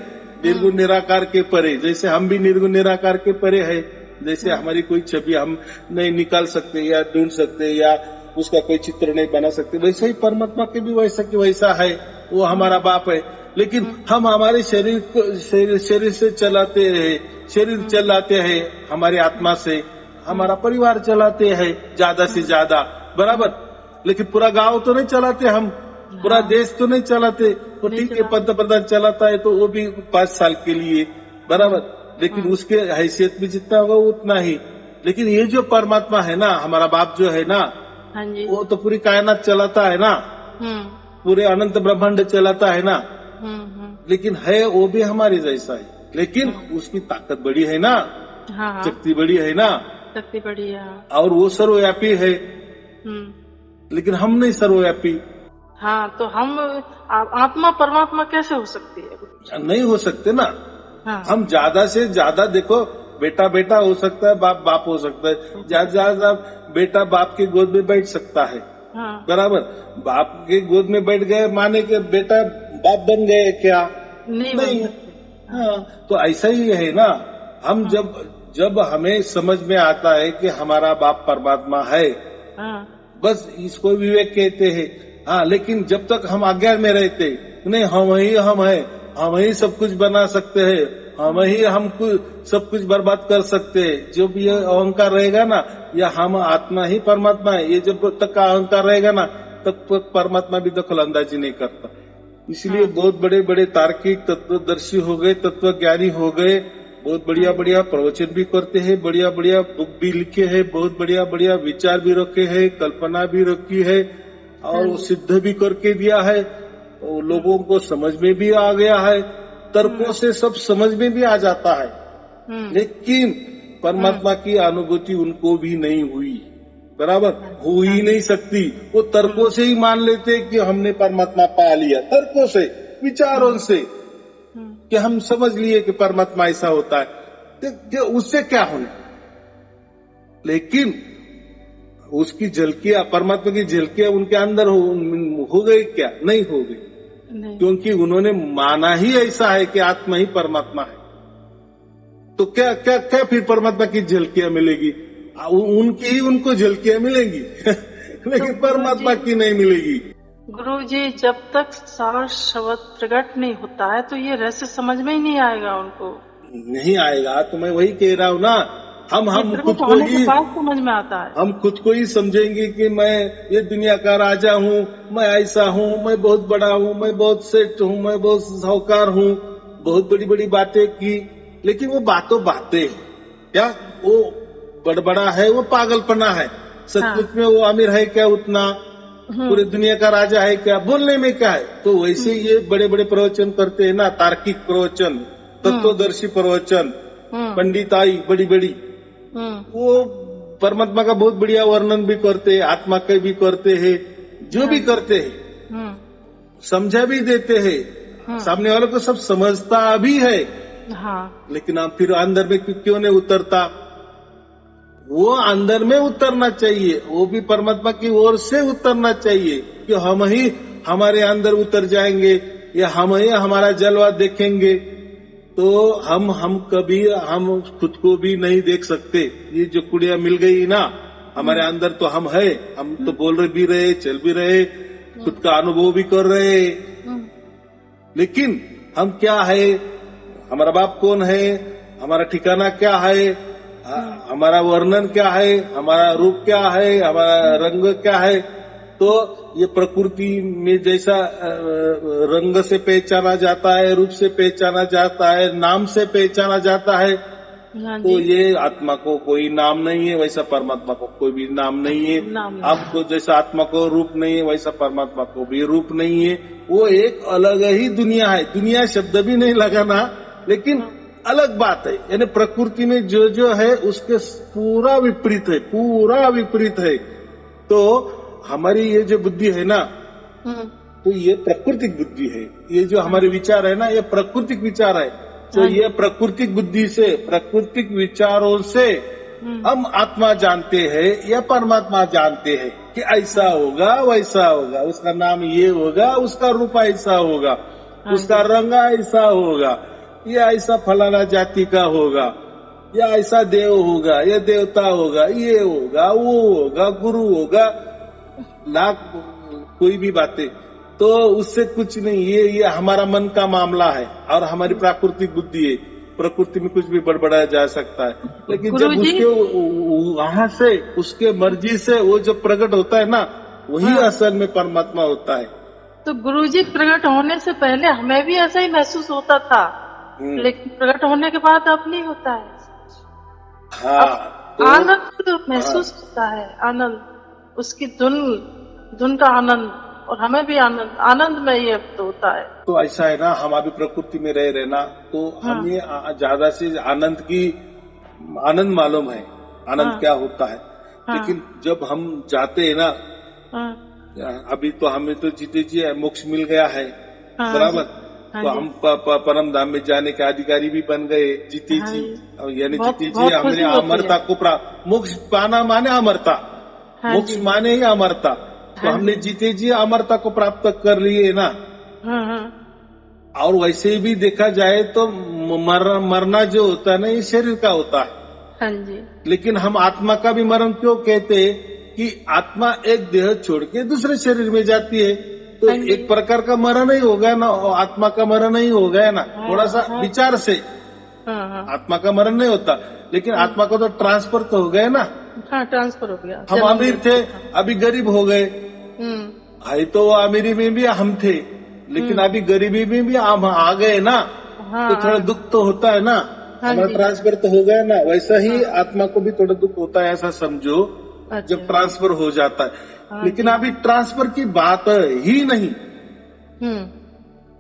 निर्गुण निराकार के परे, जैसे हम भी निर्गुण निराकार के परे है, जैसे हमारी कोई छवि हम नहीं निकाल सकते या ढूंढ सकते या उसका कोई चित्र नहीं बना सकते, वैसे ही परमात्मा के भी वैसा की वैसा है, वो हमारा बाप है। लेकिन हम हमारे शरीर से चलाते रहे, शरीर चलाते हैं हमारे आत्मा से, हमारा परिवार चलाते हैं ज्यादा से ज्यादा, बराबर। लेकिन पूरा गांव तो नहीं चलाते हम, पूरा देश तो नहीं चलाते। तो ठीक है, पंतप्रधान चलाता है तो वो भी 5 साल के लिए, बराबर, लेकिन उसके हैसियत भी जितना होगा उतना ही। लेकिन ये जो परमात्मा है ना, हमारा बाप जो है ना, वो तो पूरी कायनात चलाता है ना, पूरे अनंत ब्रह्मांड चलाता है ना। लेकिन है वो भी हमारे जैसा है, लेकिन उसकी ताकत बड़ी है ना, शक्ति बड़ी है ना, शक्ति बड़ी है, और वो सर्वव्यापी है। लेकिन हम नहीं सर्वव्यापी। तो हम आत्मा परमात्मा कैसे हो सकती है? नहीं हो सकते ना। हम ज्यादा से ज्यादा, देखो बेटा बेटा हो सकता है, बाप बाप हो सकता है, ज्यादा ज्यादा बेटा बाप की गोद में बैठ सकता है, बराबर। बाप की गोद में बैठ गए माने के बेटा बाप बन गए क्या? नहीं। तो ऐसा ही है ना। हम जब हमें समझ में आता है कि हमारा बाप परमात्मा है, बस इसको विवेक कहते हैं। लेकिन जब तक हम अज्ञान में रहते, नहीं हम ही सब कुछ बना सकते हैं, हम ही सब कुछ बर्बाद कर सकते हैं, जो भी अहंकार रहेगा ना, या हम आत्मा ही परमात्मा है, ये जब तक का अहंकार रहेगा ना, तब तक परमात्मा भी दखल अंदाजी नहीं करता। इसलिए बहुत बड़े बड़े तार्किक तत्वदर्शी हो गए, तत्वज्ञानी हो गए, बहुत बढ़िया बढ़िया प्रवचन भी करते हैं, बढ़िया बढ़िया बुक भी लिखे हैं, बहुत बढ़िया बढ़िया विचार भी रखे हैं, कल्पना भी रखी है, और वो सिद्ध भी करके दिया है, और लोगों को समझ में भी आ गया है, तर्कों से सब समझ में भी आ जाता है। लेकिन परमात्मा की अनुभूति उनको भी नहीं हुई, बराबर, हो ही नहीं सकती। वो तर्कों से ही मान लेते कि हमने परमात्मा पा लिया, तर्कों से, विचारों से, कि हम समझ लिए कि परमात्मा ऐसा होता है, उससे क्या होना। लेकिन उसकी झलकियां, परमात्मा की झलकियां उनके अंदर हो गई क्या? नहीं हो गई, क्योंकि उन्होंने माना ही ऐसा है कि आत्मा ही परमात्मा है। तो क्या क्या क्या फिर परमात्मा की झलकियां मिलेगी? उनकी ही उनको झलकियां मिलेंगी लेकिन परमात्मा की नहीं मिलेगी। गुरुजी, जब तक सार शब्द प्रकट नहीं होता है तो ये रहस्य समझ में ही नहीं आएगा, उनको नहीं आएगा। तो मैं वही कह रहा हूँ ना, हम खुद को ही समझ में आता है, हम खुद को ही समझेंगे कि मैं ये दुनिया का राजा हूँ, मैं ऐसा हूँ, मैं बहुत बड़ा हूँ, मैं बहुत सेठ हूँ, मैं बहुत साहूकार हूँ, बहुत बड़ी बड़ी बातें की। लेकिन वो बातें क्या, वो बड़बड़ा है, वो पागलपना है। सचमुच में वो अमीर है क्या उतना? पूरी दुनिया का राजा है क्या, बोलने में क्या है। तो वैसे ये बड़े बड़े प्रवचन करते हैं ना, तार्किक प्रवचन, तत्वदर्शी प्रवचन, पंडिताई बड़ी बड़ी, वो परमात्मा का बहुत बढ़िया वर्णन भी करते हैं, आत्मा का भी करते हैं, जो भी करते हैं समझा भी देते हैं, सामने वालों को सब समझता भी है। लेकिन आप फिर अंदर में क्यों नहीं उतरता। वो अंदर में उतरना चाहिए, वो भी परमात्मा की ओर से उतरना चाहिए कि हम ही हमारे अंदर उतर जाएंगे या हम ही हमारा जलवा देखेंगे तो हम कभी हम खुद को भी नहीं देख सकते। ये जो कुड़िया मिल गई ना हमारे अंदर, तो हम है, हम तो बोल रहे भी रहे, चल भी रहे, खुद का अनुभव भी कर रहे, लेकिन हम क्या है, हमारा बाप कौन है, हमारा ठिकाना क्या है, हमारा वर्णन क्या है, हमारा रूप क्या है, हमारा रंग क्या है। तो ये प्रकृति में जैसा रंग से पहचाना जाता है, रूप से पहचाना जाता है, नाम से पहचाना जाता है, तो ये आत्मा को कोई नाम नहीं है, वैसा परमात्मा को कोई भी नाम नहीं है। आपको जैसा आत्मा को रूप नहीं है, वैसा परमात्मा को भी रूप नहीं है। वो एक अलग ही दुनिया है। दुनिया शब्द भी नहीं लगाना, लेकिन अलग बात है। यानी प्रकृति में जो है उसके पूरा विपरीत है, पूरा विपरीत है। तो हमारी ये जो बुद्धि है ना, तो ये प्राकृतिक बुद्धि है। ये जो हमारे विचार है ना, ये प्राकृतिक विचार है। तो ये प्राकृतिक बुद्धि से, प्राकृतिक विचारों से हम आत्मा जानते हैं या परमात्मा जानते हैं कि ऐसा होगा, वैसा होगा, उसका नाम ये होगा, उसका रूप ऐसा होगा, उसका रंग ऐसा होगा, या ऐसा फलाना जाति का होगा, या ऐसा देव होगा, या देवता होगा, ये होगा, वो होगा, गुरु होगा, लाख कोई भी बातें। तो उससे कुछ नहीं, ये हमारा मन का मामला है और हमारी प्राकृतिक बुद्धि है। प्रकृति में कुछ भी बड़बड़ाया जा सकता है, लेकिन जब उसके वहां से, उसके मर्जी से वो जो प्रकट होता है ना, वही असल में परमात्मा होता है। तो गुरुजी प्रकट होने से पहले हमें भी ऐसा ही महसूस होता था, लेकिन प्रकट होने के बाद अब नहीं होता है। तो आनंद महसूस होता है, आनंद, उसकी धुन का आनंद, और हमें भी आनंद में ये होता है। तो ऐसा है ना, हम अभी प्रकृति में रह रहे ना, तो हमें ज्यादा से आनंद मालूम है, आनंद क्या होता है। लेकिन जब हम जाते हैं ना, अभी तो हमें तो जीते जी मोक्ष मिल गया है, बराबर, तो हम परम धाम में जाने के अधिकारी भी बन गए, जीते जी। यानी जीते जी हमने अमरता को प्राप्त, मोक्ष पाना माने अमरता, मोक्ष माने ही अमरता। तो हमने जीते जी अमरता को प्राप्त कर लिए ना। और वैसे भी देखा जाए तो मरना जो होता है ना, ये शरीर का होता है। हाँ जी। लेकिन हम आत्मा का भी मरण क्यों कहते हैं कि आत्मा एक देह छोड़ के दूसरे शरीर में जाती है, तो एक प्रकार का मरण ही हो गया ना, आत्मा का मरण ही हो गया ना। थोड़ा सा विचार से आत्मा का मरण नहीं होता, लेकिन आत्मा का तो ट्रांसफर तो हो गया ना। हाँ, ट्रांसफर हो गया। हम अमीर थे, अभी गरीब हो गए, है तो अमीरी में भी हम थे, लेकिन अभी गरीबी में भी हम आ गए ना। तो थोड़ा दुख तो होता है ना, हमारा ट्रांसफर तो हो गया ना। वैसा ही आत्मा को भी थोड़ा दुख होता है, ऐसा समझो, जब ट्रांसफर हो जाता है। लेकिन अभी ट्रांसफर की बात ही नहीं,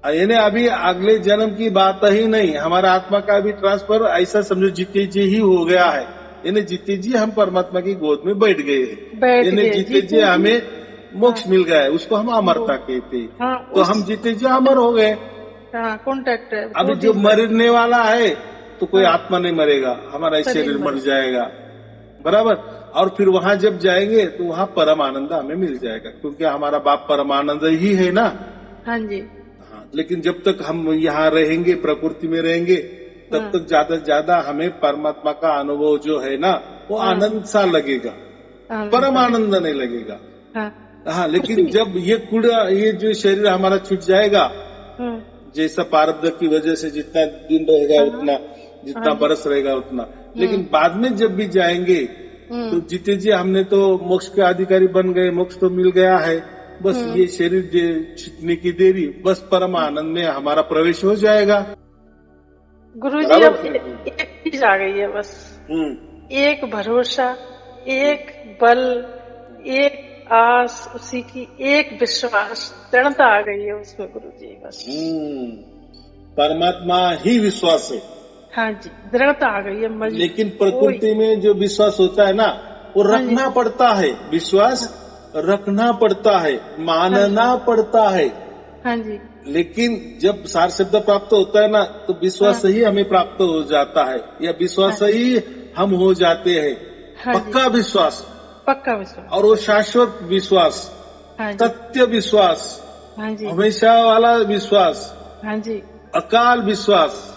यानी अभी अगले जन्म की बात ही नहीं। हमारा आत्मा का अभी ट्रांसफर ऐसा समझो जीते जी ही हो गया है। यानी जीते जी हम परमात्मा की गोद में बैठ गए हैं, यानी जीते जी हमें मोक्ष मिल गया है, उसको हम अमरता कहते हैं। तो हम जीते जी अमर हो गए। कॉन्टैक्ट है। अभी जो मरने वाला है तो कोई आत्मा नहीं मरेगा, हमारा शरीर मर जाएगा, बराबर। और फिर वहां जब जाएंगे तो वहां परम आनंद हमें मिल जाएगा, क्योंकि हमारा बाप परमानंद ही है ना। हाँ जी। हाँ, लेकिन जब तक हम यहाँ रहेंगे, प्रकृति में रहेंगे, तब तक ज्यादा से ज्यादा हमें परमात्मा का अनुभव जो है ना, वो आनंद सा लगेगा, परम आनंद नहीं लगेगा। हाँ, लेकिन जब ये जो शरीर हमारा छूट जाएगा, जैसा प्रारब्ध की वजह से जितना दिन रहेगा उतना, जितना बरस रहेगा उतना, लेकिन बाद में जब भी जाएंगे तो जीते जी हमने तो मोक्ष के अधिकारी बन गए, मोक्ष तो मिल गया है, बस ये शरीर छूटने की देरी, बस परम आनंद में हमारा प्रवेश हो जाएगा। गुरुजी, अब एक चीज आ गई है, बस एक भरोसा, एक बल, एक आस, उसी की एक विश्वास, दृढ़ता आ गई है उसमें गुरुजी बस। परमात्मा ही विश्वास है। हाँ जी, दृढ़ता आ गई है। लेकिन प्रकृति में जो विश्वास होता है ना, वो रखना पड़ता है, विश्वास रखना पड़ता है, मानना पड़ता है। हाँ जी। लेकिन जब सार शब्द प्राप्त होता है ना, तो विश्वास ही हमें प्राप्त हो जाता है, या विश्वास ही हम हो जाते हैं। पक्का विश्वास, पक्का विश्वास, और वो शाश्वत विश्वास, सत्य विश्वास, हमेशा वाला विश्वास, हाँ जी, अकाल विश्वास,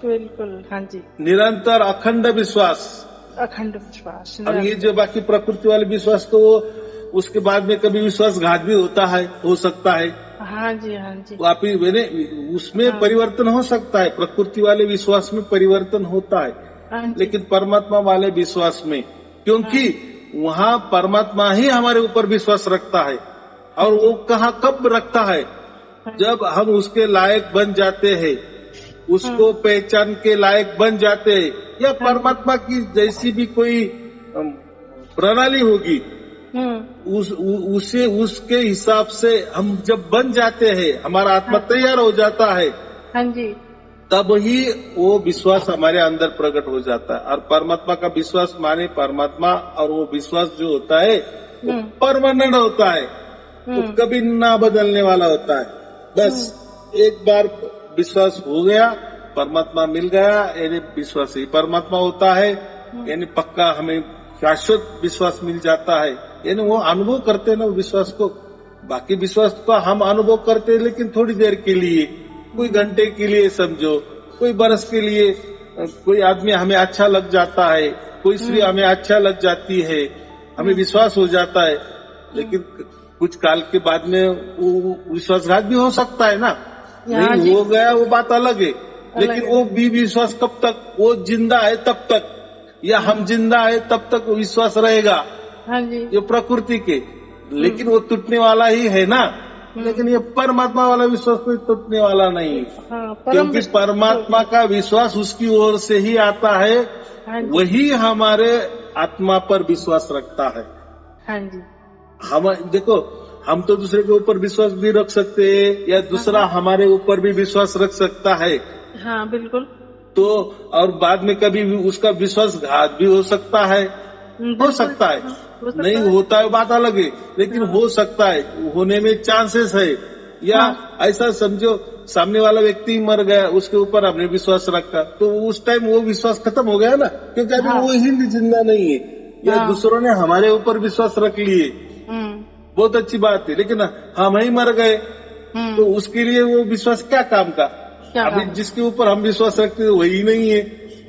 बिल्कुल, हाँ जी, निरंतर अखंड विश्वास, अखंड विश्वास। अब ये जो बाकी प्रकृति वाले विश्वास, तो वो उसके बाद में कभी विश्वासघात भी होता है, हो सकता है। हाँ जी, हाँ जी, वापिस मैंने उसमें परिवर्तन हो सकता है, प्रकृति वाले विश्वास में परिवर्तन होता है, लेकिन परमात्मा वाले विश्वास में, क्योंकि वहाँ परमात्मा ही हमारे ऊपर विश्वास रखता है। और वो कहाँ कब रखता है? जब हम उसके लायक बन जाते हैं, उसको पहचान के लायक बन जाते हैं, या परमात्मा की जैसी भी कोई प्रणाली होगी, उसे उसके हिसाब से हम जब बन जाते हैं, हमारा आत्मा तैयार हो जाता है, हाँ जी, तब ही वो विश्वास हमारे अंदर प्रकट हो जाता है। और परमात्मा का विश्वास माने परमात्मा, और वो विश्वास जो होता है वो परमानेंट होता है, वो कभी ना बदलने वाला होता है। बस एक बार विश्वास हो गया, परमात्मा मिल गया, यानी विश्वास ही परमात्मा होता है, यानी पक्का हमें शाश्वत विश्वास मिल जाता है। यानी वो अनुभव करते हैं ना विश्वास को। बाकी विश्वास को हम अनुभव करते हैं, लेकिन थोड़ी देर के लिए, कोई घंटे के लिए समझो, कोई बरस के लिए। कोई आदमी हमें अच्छा लग जाता है, कोई स्त्री हमें अच्छा लग जाती है, हमें विश्वास हो जाता है, लेकिन कुछ काल के बाद में वो विश्वासघात भी हो सकता है ना। नहीं हो गया वो बात अलग है, लेकिन वो भी विश्वास कब तक, वो जिंदा है तब तक, या हम जिंदा है तब तक विश्वास रहेगा। हाँ जी, ये प्रकृति के, लेकिन वो टूटने वाला ही है ना। लेकिन ये परमात्मा वाला विश्वास कोई टूटने वाला नहीं, क्योंकि परमात्मा का विश्वास उसकी ओर से ही आता है। वही हमारे आत्मा पर विश्वास रखता है। हाँ जी, हम देखो, हम तो दूसरे के ऊपर विश्वास भी रख सकते हैं, या दूसरा हमारे ऊपर भी विश्वास रख सकता है। हाँ बिल्कुल। तो और बाद में कभी भी उसका विश्वासघात भी हो सकता है, हो सकता है, नहीं होता है बात अलग है, लेकिन हो सकता है, होने में चांसेस है। या ऐसा समझो, सामने वाला व्यक्ति मर गया, उसके ऊपर हमने विश्वास रखा, तो उस टाइम वो विश्वास खत्म हो गया ना, क्योंकि अभी वो ही जिंदा नहीं है, या दूसरों ने हमारे ऊपर विश्वास रख लिए, बहुत अच्छी बात है, लेकिन हम ही मर गए, तो उसके लिए वो विश्वास क्या काम का? अभी जिसके ऊपर हम विश्वास रखते हैं वही नहीं है,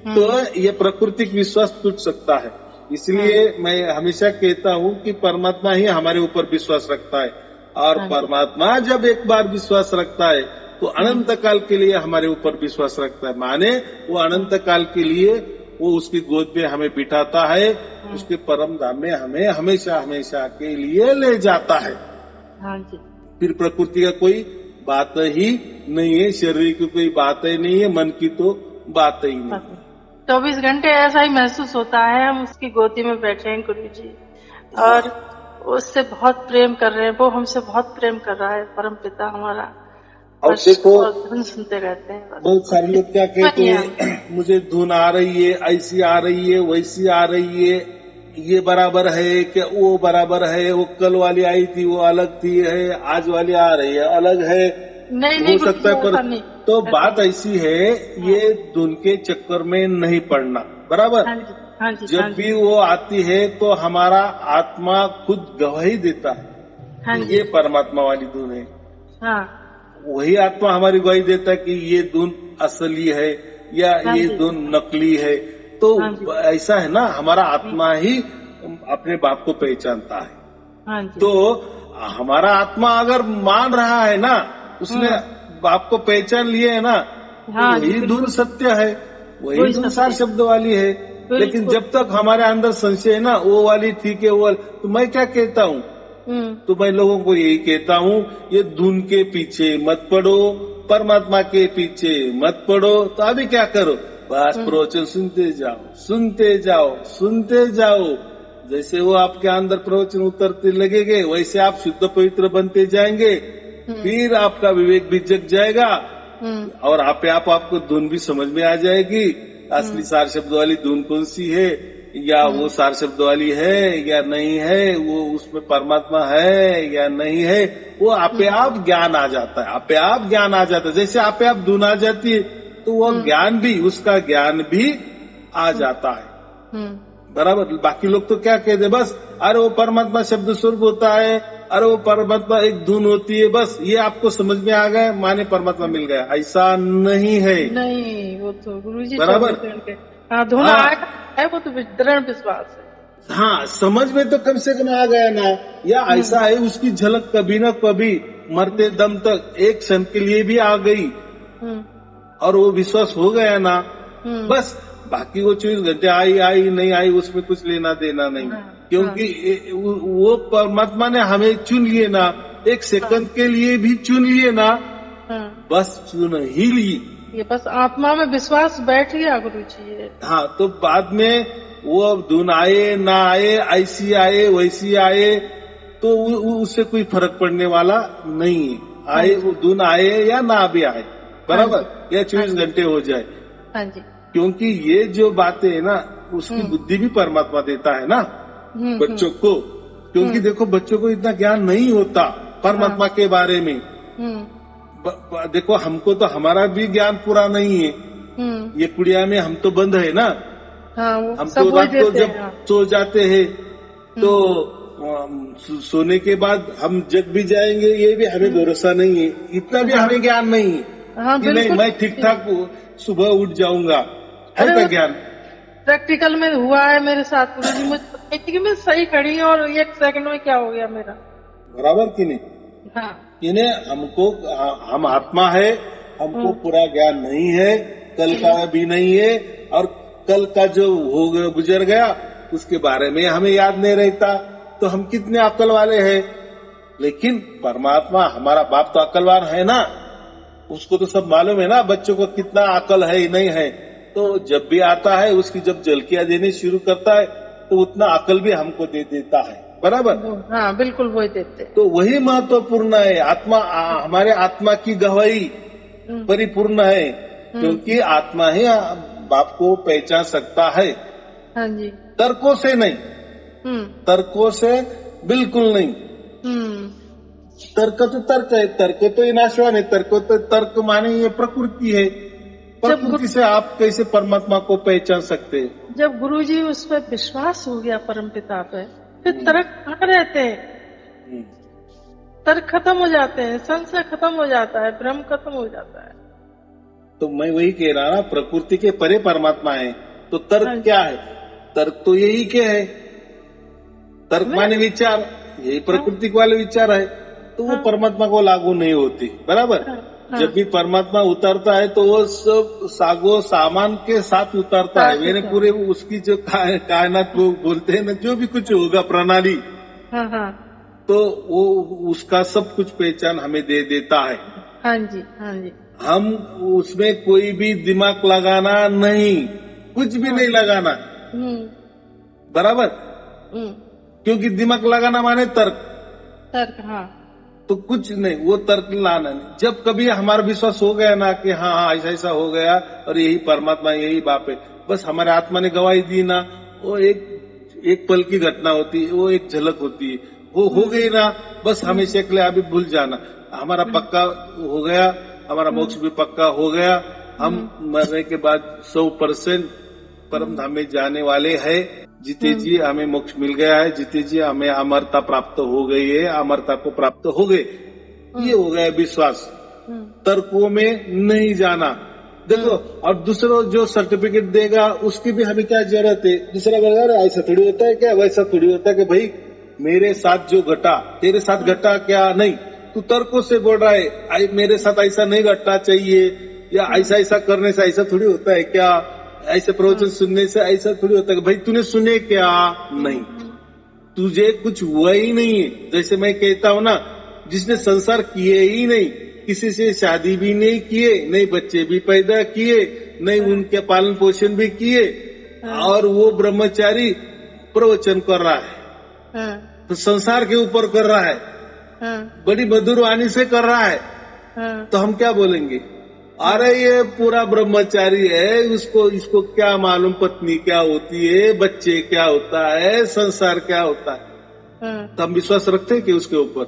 तो ये प्राकृतिक विश्वास टूट सकता है। इसलिए मैं हमेशा कहता हूँ कि परमात्मा ही हमारे ऊपर विश्वास रखता है, और परमात्मा जब एक बार विश्वास रखता है तो अनंत काल के लिए हमारे ऊपर विश्वास रखता है। माने वो अनंत काल के लिए वो उसकी गोद में हमें बिठाता है, उसके परम धाम में हमें हमेशा हमेशा के लिए ले जाता है। फिर प्रकृति का कोई बात ही नहीं है, शरीर की कोई बात ही नहीं है, मन की तो बात ही नहीं। 24 घंटे ऐसा ही महसूस होता है, हम उसकी गोदी में बैठे हैं गुरु जी, और उससे बहुत प्रेम कर रहे हैं, वो हमसे बहुत प्रेम कर रहा है, परम पिता हमारा। और देखो, धुन सुनते रहते हैं। बहुत सारे लोग क्या कहते हैं, मुझे धुन आ रही है, ऐसी आ रही है, वैसी आ रही है, ये बराबर है क्या वो बराबर है, वो कल वाली आई थी वो अलग थी है, आज वाली आ रही है अलग है, नहीं हो सकता है। पर तो बात ऐसी है, ये धुन के चक्कर में नहीं पड़ना, बराबर। हाँ जी, जब भी वो आती है तो हमारा आत्मा खुद गवाही देता है, ये परमात्मा वाली धुन है। वही आत्मा हमारी गवाही देता है कि ये धुन असली है या ये धुन नकली है। तो ऐसा है ना, हमारा आत्मा ही अपने बाप को पहचानता है। तो हमारा आत्मा अगर मान रहा है ना, उसने बाप को पहचान लिए है ना, वही धुन सत्य है, वही धुन सार शब्द वाली है। लेकिन जब तक हमारे अंदर संशय है ना, वो वाली ठीक है, वो तो मैं क्या कहता हूँ, तो मैं लोगों को यही कहता हूँ, ये धुन के पीछे मत पड़ो, परमात्मा के पीछे मत पड़ो। तो अभी क्या करो, बस प्रवचन सुनते जाओ, सुनते जाओ, सुनते जाओ, जैसे वो आपके अंदर प्रवचन उतरते लगेंगे वैसे आप शुद्ध पवित्र बनते जाएंगे, फिर आपका विवेक भी जग जाएगा और आप आपको धुन भी समझ में आ जाएगी। असली सार शब्द वाली धुन कौन सी है, या वो सार शब्द वाली है या नहीं है, वो उसमें परमात्मा है या नहीं है, वो आप ज्ञान आ जाता है। आप ज्ञान आ जाता है, जैसे आप धुन आ जाती है तो वो ज्ञान भी, उसका ज्ञान भी आ जाता है। बराबर। बाकी लोग तो क्या कहते, बस अरे वो परमात्मा शब्द स्वरूप होता है, अरे वो परमात्मा एक धुन होती है, बस ये आपको समझ में आ गया माने परमात्मा मिल गया। ऐसा नहीं है। नहीं, वो तो गुरुजी बराबर। धुन है, वो तो दृढ़ विश्वास है। हाँ, समझ में तो कम से कम आ गया ना, या ऐसा है उसकी झलक कभी न कभी मरते दम तक एक क्षण के लिए भी आ गई और वो विश्वास हो गया ना, बस बाकी वो 24 घंटे आई नहीं आई उसमें कुछ लेना देना नहीं। क्योंकि वो परमात्मा ने हमें चुन लिए ना, एक सेकंड के लिए भी चुन लिए ना, बस चुन ही ली। ये बस आत्मा में विश्वास बैठ गया गुरुजी। हाँ, तो बाद में वो धुन आए ना आए, ऐसी आए वैसी आए, तो उससे कोई फर्क पड़ने वाला नहीं है। आए वो धुन आए या ना भी आए, बराबर, या 24 घंटे हो जाए। हाँ जी। क्योंकि ये जो बातें है ना, उसकी बुद्धि भी परमात्मा देता है ना बच्चों को। क्योंकि देखो बच्चों को इतना ज्ञान नहीं होता परमात्मा के बारे में। देखो हमको तो हमारा भी ज्ञान पूरा नहीं है। ये कुड़िया में हम तो बंद है ना। हम तो रात को जब सो जाते हैं तो सोने के बाद हम जग भी जाएंगे, ये भी हमें भरोसा नहीं है। इतना भी हमें ज्ञान नहीं है कि नहीं मैं ठीक ठाक सुबह उठ जाऊंगा, है का ज्ञान। प्रैक्टिकल में हुआ है मेरे साथ गुरुजी, मुझे कि मैं सही खड़ी और 1 सेकंड में क्या हो गया मेरा। बराबर कि नहीं। हाँ, इन्हें हमको, हम आत्मा है, हमको पूरा ज्ञान नहीं है, कल का भी नहीं है, और कल का जो हो गया गुजर गया उसके बारे में हमें याद नहीं रहता, तो हम कितने अक्ल वाले हैं। लेकिन परमात्मा हमारा बाप तो अक्लवान है ना, उसको तो सब मालूम है ना बच्चों को कितना अकल है नहीं है। तो जब भी आता है उसकी जब झलकियां देनी शुरू करता है तो उतना अकल भी हमको दे देता है। बराबर। हाँ, बिल्कुल वही देते। तो वही महत्वपूर्ण है। आत्मा, हमारे आत्मा की गवाही परिपूर्ण है, क्योंकि आत्मा ही बाप को पहचान सकता है। हाँ जी। तर्कों से नहीं, तर्कों से बिल्कुल नहीं। तर्क तो तर्क है, तर्क तो विनाशवान है। तर्क माने ये प्रकृति है। प्रकृति से आप कैसे परमात्मा को पहचान सकते हैं। जब गुरुजी उस पर विश्वास हो गया परमपिता पे, फिर तर्क कहाँ रहते हैं। तर्क खत्म हो जाते हैं, संशय खत्म हो जाता है, भ्रम खत्म हो जाता है। तो मैं वही कह रहा ना, प्रकृति के परे परमात्मा है, तो तर्क क्या है। तर्क तो यही क्या है, तर्क माने विचार, यही प्रकृति वाले विचार है, तो वो परमात्मा को लागू नहीं होती। बराबर। जब भी परमात्मा उतरता है तो वो सब सागो सामान के साथ उतरता है। मैंने पूरे उसकी जो कायनात वो बोलते हैं ना, जो भी कुछ होगा प्रणाली, तो वो उसका सब कुछ पहचान हमें दे देता है। हाँ जी, हाँ जी। हम उसमें कोई भी दिमाग लगाना नहीं, कुछ भी नहीं लगाना। बराबर। क्योंकि दिमाग लगाना माने तर्क। हाँ, तो कुछ नहीं, वो तर्क लाना नहीं। जब कभी हमारा विश्वास हो गया ना कि हाँ ऐसा ऐसा हो गया और यही परमात्मा यही बाप है, बस हमारे आत्मा ने गवाही दी ना, वो एक पल की घटना होती है, वो एक झलक होती है, वो हो गई ना, बस हमेशा के लिए अभी भूल जाना। हमारा पक्का हो गया, हमारा मोक्ष भी पक्का हो गया। हम मरने के बाद 100% परम धाम में जाने वाले हैं। जीते जी हमें मोक्ष मिल गया है, जीते जी हमें अमरता प्राप्त हो गई है, अमरता को प्राप्त हो गए, ये हो गया विश्वास। तर्कों में नहीं जाना। देखो, और दूसरा जो सर्टिफिकेट देगा उसकी भी हमें क्या जरूरत है। दूसरा बोलेगा ऐसा थोड़ी होता है क्या, वैसा थोड़ी होता है कि भाई मेरे साथ जो घटा तेरे साथ घटा क्या, नहीं, तू तर्कों से बोल रहा है मेरे साथ ऐसा नहीं घटना चाहिए, या ऐसा ऐसा करने से ऐसा थोड़ी होता है क्या, ऐसे प्रवचन सुनने से ऐसा थोड़ी होता है। भाई तूने सुने क्या, नहीं, तुझे कुछ हुआ ही नहीं है। जैसे मैं कहता हूँ ना, जिसने संसार किए ही नहीं, किसी से शादी भी नहीं किए, नहीं बच्चे भी पैदा किए, नहीं उनके पालन पोषण भी किए, और वो ब्रह्मचारी प्रवचन कर रहा है, तो संसार के ऊपर कर रहा है, बड़ी मधुर वाणी से कर रहा है, तो हम क्या बोलेंगे? अरे ये पूरा ब्रह्मचारी है, इसको क्या मालूम पत्नी क्या होती है, बच्चे क्या होता है, संसार क्या होता है। तो हम विश्वास रखते हैं कि उसके ऊपर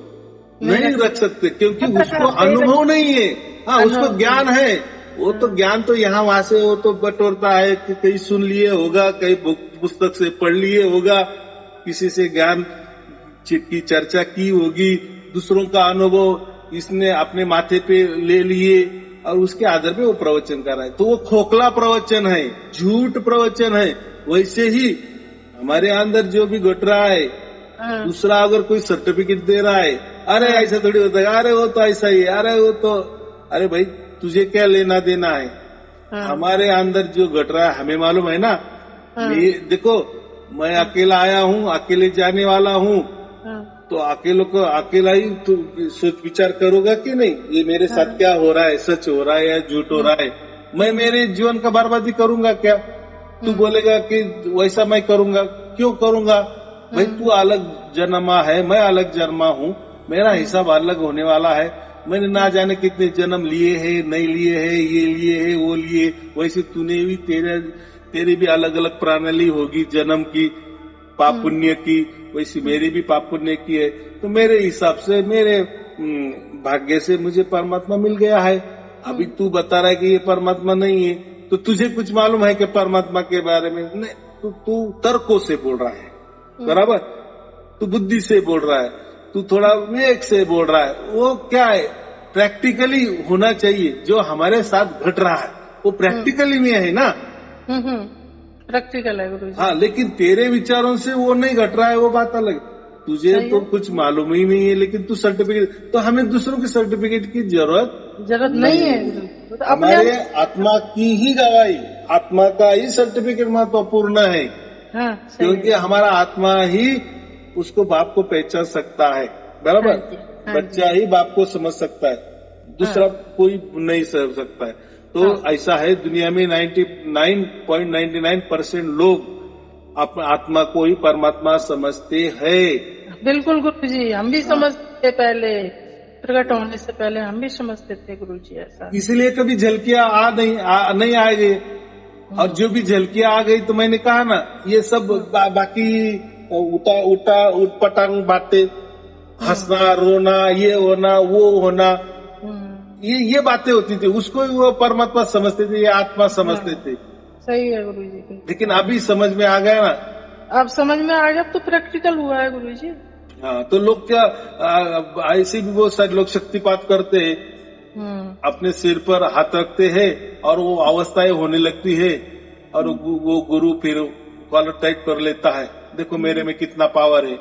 नहीं रख सकते, क्योंकि उसको अनुभव नहीं है। हाँ, उसको ज्ञान है, वो तो ज्ञान तो यहाँ वहां से वो तो बटोरता है कि कहीं सुन लिए होगा, कहीं पुस्तक से पढ़ लिए होगा, किसी से ज्ञान की चर्चा की होगी, दूसरों का अनुभव इसने अपने माथे पे ले लिए और उसके आधार पे वो प्रवचन कर रहा है। तो वो खोखला प्रवचन है, झूठ प्रवचन है। वैसे ही हमारे अंदर जो भी घट रहा है, दूसरा अगर कोई सर्टिफिकेट दे रहा है, अरे ऐसा थोड़ी होता है, अरे वो तो ऐसा ही है, अरे वो तो, अरे भाई तुझे क्या लेना देना है? हमारे अंदर जो घट रहा है हमें मालूम है ना। देखो, मैं अकेला आया हूँ, अकेले जाने वाला हूँ, तो अकेला ही तू सोच विचार करोगा कि नहीं, ये मेरे साथ क्या हो रहा है, सच हो रहा है या झूठ हो रहा है? मैं मेरे जीवन का बर्बादी करूंगा क्या? तू बोलेगा कि वैसा मैं करूंगा, क्यों करूंगा? भाई तू अलग जन्मा है, मैं अलग जन्मा हूँ, मेरा हिसाब अलग होने वाला है। मैंने ना जाने कितने जन्म लिए हैं, नहीं लिए हैं, ये लिए है, वो लिए। वैसे तूने भी तेरी भी अलग अलग प्रणाली होगी जन्म की, पाप पुण्य की, वैसी मेरी भी पाप पुण्य की है। तो मेरे हिसाब से, मेरे भाग्य से मुझे परमात्मा मिल गया है। अभी तू बता रहा है कि ये परमात्मा नहीं है, तो तुझे कुछ मालूम है कि परमात्मा के बारे में? नहीं, तो तू तर्कों से बोल रहा है, बराबर? तू बुद्धि से बोल रहा है, तू थोड़ा विवेक से बोल रहा है। वो क्या है, प्रैक्टिकली होना चाहिए। जो हमारे साथ घट रहा है वो प्रैक्टिकली में है ना, प्रैक्टिकल है गुरुजी। हाँ, लेकिन तेरे विचारों से वो नहीं घट रहा है, वो बात अलग। तुझे तो कुछ मालूम ही नहीं है, लेकिन तू सर्टिफिकेट, तो हमें दूसरों के सर्टिफिकेट की जरूरत नहीं है। तो हमारे आत्मा की ही गवाही, आत्मा का ही सर्टिफिकेट महत्वपूर्ण है। क्योंकि हमारा आत्मा ही उसको बाप को पहचान सकता है, बराबर? बच्चा ही बाप को समझ सकता है, दूसरा कोई नहीं समझ सकता है। तो ऐसा है, दुनिया में 99.99% लोग आत्मा को ही परमात्मा समझते हैं। बिल्कुल गुरुजी, हम भी समझते, पहले प्रकट होने से पहले हम भी समझते थे गुरुजी ऐसा। इसलिए कभी झलकियां नहीं आएगी, और जो भी झलकियां आ गई तो मैंने कहा ना, ये सब बाकी उटपटांग बातें, हंसना, रोना, ये होना, वो होना, ये बातें होती थी। उसको वो परमात्मा समझते थे, ये आत्मा समझते थे। सही है गुरुजी। लेकिन अभी समझ में आ गया ना, अब समझ में आ गया, तो प्रैक्टिकल हुआ है गुरुजी। हाँ, तो लोग क्या, ऐसे भी बहुत सारे लोग शक्तिपात करते हैं, अपने सिर पर हाथ रखते हैं और वो अवस्थाएं होने लगती है, और वो गुरु फिर कॉलर टाइट कर लेता है, देखो मेरे में कितना पावर है।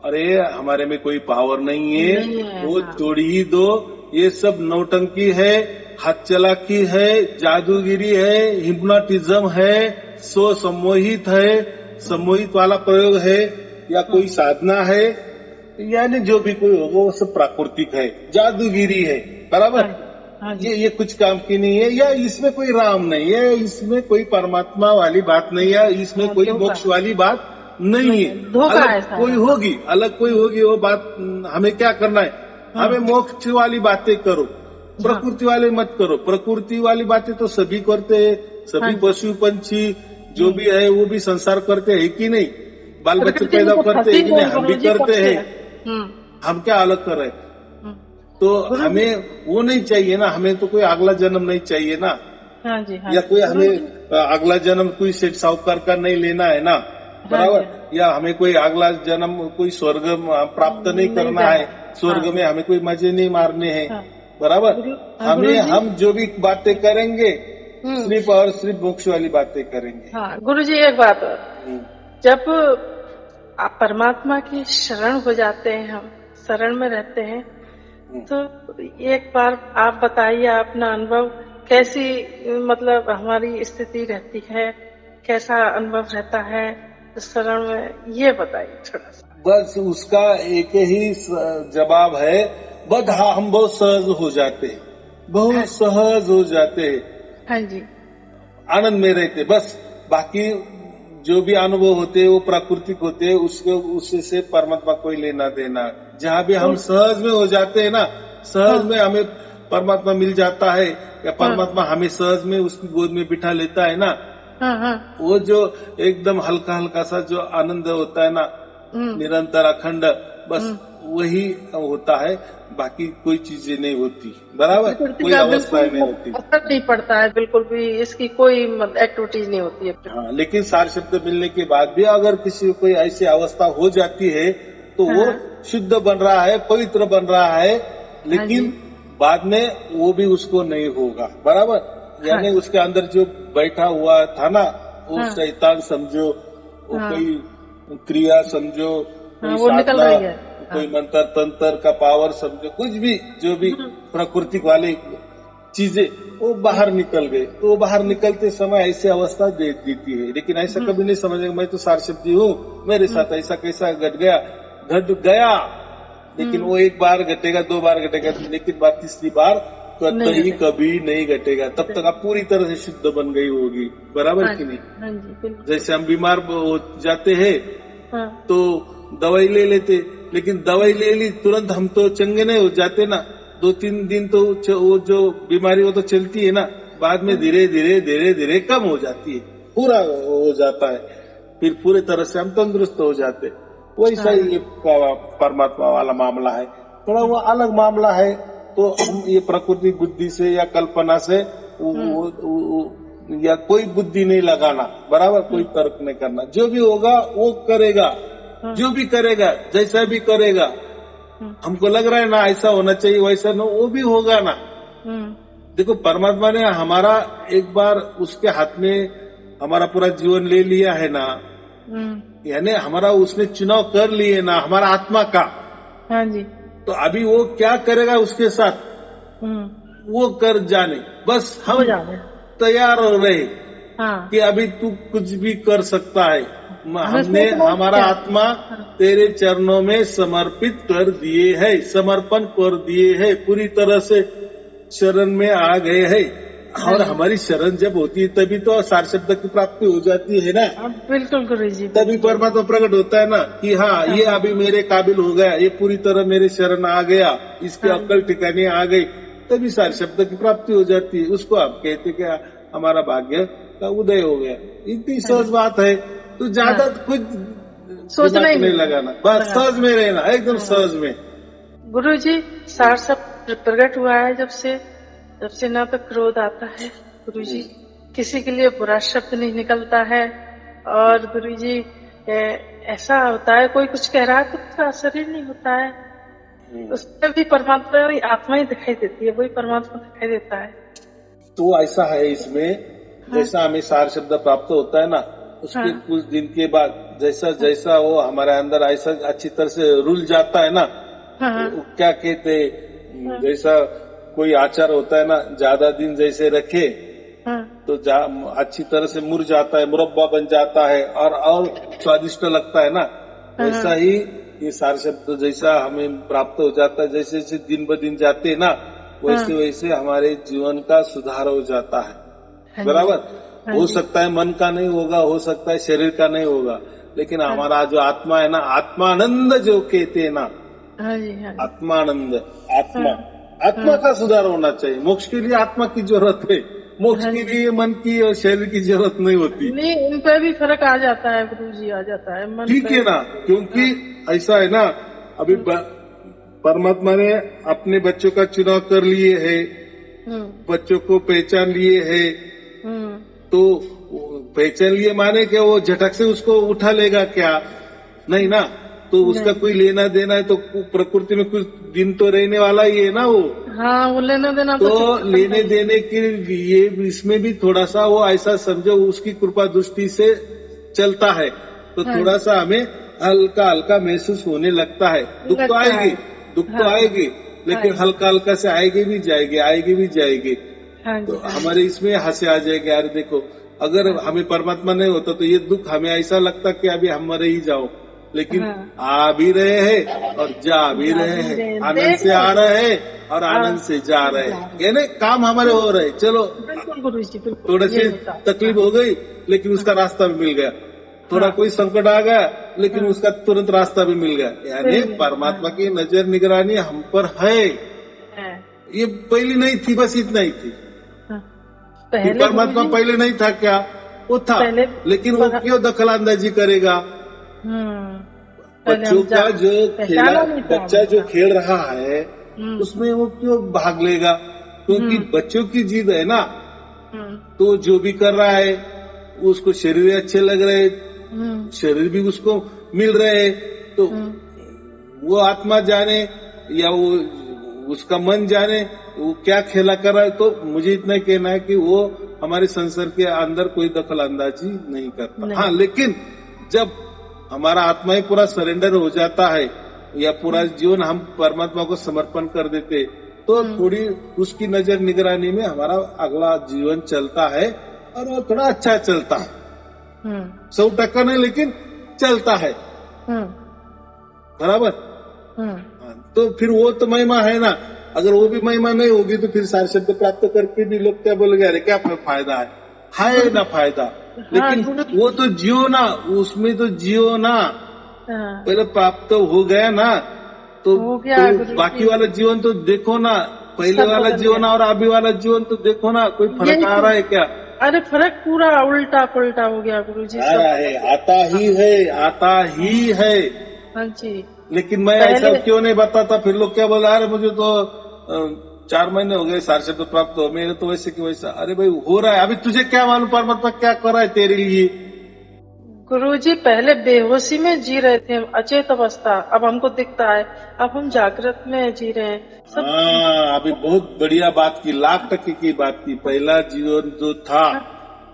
अरे हमारे में कोई पावर नहीं है, वो छोड़ ही दो। ये सब नौटंकी है, हाथ चालाकी है, जादूगिरी है, हिप्नोटिज्म है, सो सम्मोहित है, सम्मोहित वाला प्रयोग है, या कोई साधना है, यानी जो भी कोई होगा वो सब प्राकृतिक है, जादूगिरी है, बराबर? ये कुछ काम की नहीं है, या इसमें कोई राम नहीं है, इसमें कोई परमात्मा वाली बात नहीं है, इसमें कोई मोक्ष वाली बात नहीं है। अलग कोई होगी, वो बात हमें क्या करना है? हमें मोक्ष वाली बातें करो, प्रकृति वाली मत करो। प्रकृति वाली बातें तो सभी करते हैं, सभी पशु पंछी जो भी है वो भी संसार करते हैं कि नहीं? बाल बच्चे पैदा करते हैं कि नहीं? हम भी करते हैं। हम क्या अलग कर रहे हैं? तो हमें वो नहीं चाहिए ना, हमें तो कोई अगला जन्म नहीं चाहिए ना। या कोई हमें अगला जन्म कोई सेठ साहूकार का नहीं लेना है ना, बराबर? या हमें कोई अगला जन्म कोई स्वर्ग प्राप्त नहीं करना है, स्वर्ग में हमें कोई मजे नहीं मारने हैं, बराबर? हम जो भी बातें करेंगे सिर्फ और सिर्फ मोक्ष वाली बातें करेंगे। हाँ गुरुजी, एक बात और, जब आप परमात्मा की शरण हो जाते हैं, हम शरण में रहते हैं, तो एक बार आप बताइए अपना अनुभव, कैसी मतलब हमारी स्थिति रहती है, कैसा अनुभव रहता है शरण में, ये बताइए थोड़ा सा। बस उसका एक ही जवाब है, हम बहुत सहज हो जाते हैं, बहुत सहज हो जाते हैं। हाँ जी, आनंद में रहते, बस बाकी जो भी अनुभव होते हैं वो प्राकृतिक होते हैं, उससे परमात्मा कोई लेना देना। जहाँ भी हम सहज में हो जाते हैं ना, सहज में हमें परमात्मा मिल जाता है, या परमात्मा हमें सहज में उसकी गोद में बिठा लेता है ना, वो जो एकदम हल्का हल्का सा जो आनंद होता है ना, निरंतर अखंड, बस वही होता है। बाकी कोई चीजें नहीं होती, बराबर, कोई अवस्थाएं नहीं होती, असर नहीं पड़ता है, बिल्कुल भी इसकी कोई एक्टिविटीज नहीं होती है। हाँ, लेकिन सार शब्द मिलने के बाद भी अगर किसी को कोई ऐसी अवस्था हो जाती है तो वो शुद्ध बन रहा है, पवित्र बन रहा है, लेकिन बाद में वो भी उसको नहीं होगा, बराबर। यानी उसके अंदर जो बैठा हुआ था ना, वो शैतान समझो, वो कोई क्रिया समझो, कोई साधना, कोई मंत्र तंत्र का पावर समझो, कुछ भी जो भी प्राकृतिक वाली चीजें, वो बाहर निकल गए। तो वो बाहर निकलते समय ऐसी अवस्था दे देती है, लेकिन ऐसा कभी नहीं समझेगा मैं तो सार शब्दी हूँ, मेरे साथ ऐसा कैसा घट गया, लेकिन वो एक बार घटेगा, 2 बार घटेगा, लेकिन बात तीसरी बार कतई कभी नहीं घटेगा। तब तक आप पूरी तरह से शुद्ध बन गई होगी, बराबर कि नहीं। जैसे हम बीमार हो जाते हैं तो दवाई ले लेते, लेकिन दवाई ले ली तुरंत हम तो चंगे नहीं हो जाते ना, 2-3 दिन तो वो जो बीमारी वो तो चलती है ना, बाद में धीरे धीरे कम हो जाती है, पूरा हो जाता है, फिर पूरे तरह से हम तंदुरुस्त हो जाते। वैसा ही ये परमात्मा वाला मामला है, थोड़ा वो अलग मामला है। तो हम ये प्रकृति बुद्धि से या कल्पना से या कोई बुद्धि नहीं लगाना, बराबर, कोई तर्क नहीं करना, जो भी होगा वो करेगा, जो भी करेगा, जैसा भी करेगा, हमको लग रहा है ना ऐसा होना चाहिए, वैसा ना, वो भी होगा ना। देखो, परमात्मा ने हमारा एक बार उसके हाथ में हमारा पूरा जीवन ले लिया है ना, यानी हमारा उसने चुनाव कर लिए ना हमारा आत्मा का। हाँ जी। तो अभी वो क्या करेगा उसके साथ, वो कर जाने, बस हम तैयार हो रहे कि अभी तू कुछ भी कर सकता है। हमने हमारा आत्मा तेरे चरणों में समर्पित कर दिए है, समर्पण कर दिए है, पूरी तरह से शरण में आ गए है। और हमारी शरण जब होती है तभी तो सार शब्द की प्राप्ति हो जाती है ना। बिल्कुल गुरुजी। तभी परमात्मा प्रकट होता है ना कि हाँ ये अभी मेरे काबिल हो गया, ये पूरी तरह मेरे शरण आ गया, इसकी अक्ल ठिकाने आ गई, तभी सार शब्द की प्राप्ति हो जाती है। उसको आप कहते कि हमारा भाग्य का उदय हो गया। इतनी सहज बात है, तो ज्यादा कुछ सोचना ही नहीं लगाना, बस सहज में रहना, एकदम सहज में। गुरुजी, सार शब्द प्रकट हुआ है जब से ना तो क्रोध आता है गुरुजी, किसी के लिए बुरा शब्द नहीं निकलता है, और गुरुजी ऐसा होता है कोई कुछ कह रहा है तो उसका असर ही नहीं होता है, उसमें भी परमात्मा आत्मा ही दिखाई देती है, वही परमात्मा दिखाई देता है। तो ऐसा है इसमें, जैसा हमें सार शब्द प्राप्त होता है ना, उसके कुछ दिन के बाद जैसा वो हमारे अंदर ऐसा अच्छी तरह से रुल जाता है ना, क्या कहते, जैसा कोई आचार होता है ना, ज्यादा दिन जैसे रखे तो अच्छी तरह से मुर जाता है, मुरब्बा बन जाता है और स्वादिष्ट लगता है ना, वैसा ही ये सार शब्द जैसा हमें प्राप्त हो जाता है, जैसे जैसे दिन ब दिन जाते हैं ना, वैसे वैसे हमारे जीवन का सुधार हो जाता है, बराबर। हो सकता है मन का नहीं होगा, हो सकता है शरीर का नहीं होगा, लेकिन हमारा जो आत्मा है ना, आत्मानंद जो कहते हैं ना, आत्मानंद, आत्मा का सुधार होना चाहिए। मोक्ष के लिए आत्मा की जरूरत है, मोक्ष के लिए मन की और शरीर की जरूरत नहीं होती। नहीं, इन पे भी फर्क आ जाता है गुरुजी, आ जाता है। ठीक है ना, क्योंकि ऐसा है ना, अभी परमात्मा ने अपने बच्चों का चुनाव कर लिए है, बच्चों को पहचान लिए है, तो पहचान लिए माने क्या वो झटक से उसको उठा लेगा क्या? नहीं ना, तो उसका कोई लेना देना है, तो प्रकृति में कुछ दिन तो रहने वाला ही है ना वो। हाँ, वो लेना देना तो लेने देने के लिए इसमें भी थोड़ा सा वो ऐसा समझो उसकी कृपा दृष्टि से चलता है, तो थोड़ा सा हमें हल्का हल्का महसूस होने लगता है। दुख तो आएगी, लेकिन हल्का हल्का से आएगी भी जाएगी, आएगी भी जाएगी। तो हमारे इसमें हंसे आ जाएगा, यार देखो अगर हमें परमात्मा नहीं होता तो ये दुख हमें ऐसा लगता कि अभी हम मरे ही जाओ, लेकिन आ भी रहे हैं और जा भी रहे हैं, आनंद से आ रहे हैं और आनंद से जा रहे हैं, यानी काम हमारे हो रहे। चलो थोड़ी सी तकलीफ हो गई, लेकिन उसका रास्ता भी मिल गया। थोड़ा कोई संकट आ गया, लेकिन उसका तुरंत रास्ता भी मिल गया। यानी परमात्मा की नजर निगरानी हम पर है। ये पहले नहीं थी, बस इतना ही थी। परमात्मा पहले नहीं था क्या? वो था, लेकिन वो क्यों दखल अंदाजी करेगा? बच्चों का जो खेला, बच्चा जो खेल रहा है उसमें वो क्यों भाग लेगा? क्योंकि बच्चों की जिद है ना। तो जो भी कर रहा है उसको शरीर अच्छे लग रहे, शरीर भी उसको मिल रहे, तो वो आत्मा जाने या वो उसका मन जाने वो क्या खेला कर रहा है। तो मुझे इतना कहना है कि वो हमारे संसार के अंदर कोई दखल अंदाजी नहीं करता। हाँ, लेकिन जब हमारा आत्मा ही पूरा सरेंडर हो जाता है या पूरा जीवन हम परमात्मा को समर्पण कर देते, तो थोड़ी उसकी नजर निगरानी में हमारा अगला जीवन चलता है और वो थोड़ा अच्छा चलता है। 100% नहीं, लेकिन चलता है बराबर। तो फिर वो तो महिमा है ना। अगर वो भी महिमा नहीं होगी तो फिर सार शब्द प्राप्त करके भी लोग क्या बोलेंगे, अरे क्या फायदा है ना फायदा। लेकिन वो तो जियो ना, उसमें तो जियो ना। पहले प्राप्त हो गया ना, तो बाकी वाला जीवन तो देखो ना। पहले वाला जीवन और अभी वाला जीवन तो देखो ना, कोई फर्क आ रहा है क्या? अरे फर्क पूरा उल्टा पुल्टा हो गया गुरुजी। आ रहा है, आता ही है। हाँ जी। लेकिन मैं ऐसा क्यों नहीं बताता? फिर लोग क्या बोला, अरे मुझे तो 4 महीने हो गए सार शब्द प्राप्त हो, मेरे तो वैसे कि वैसा। अरे भाई हो रहा है, अभी तुझे क्या मालूम परमात्मा क्या कर रहा है तेरे लिए? गुरुजी पहले बेहोशी में जी रहे थे, अचेत अवस्था, अब हमको दिखता है, अब हम जागृत में जी रहे हैं। हाँ, अभी बहुत बढ़िया बात की, 1,00,000% की बात की। पहला जीवन जो था,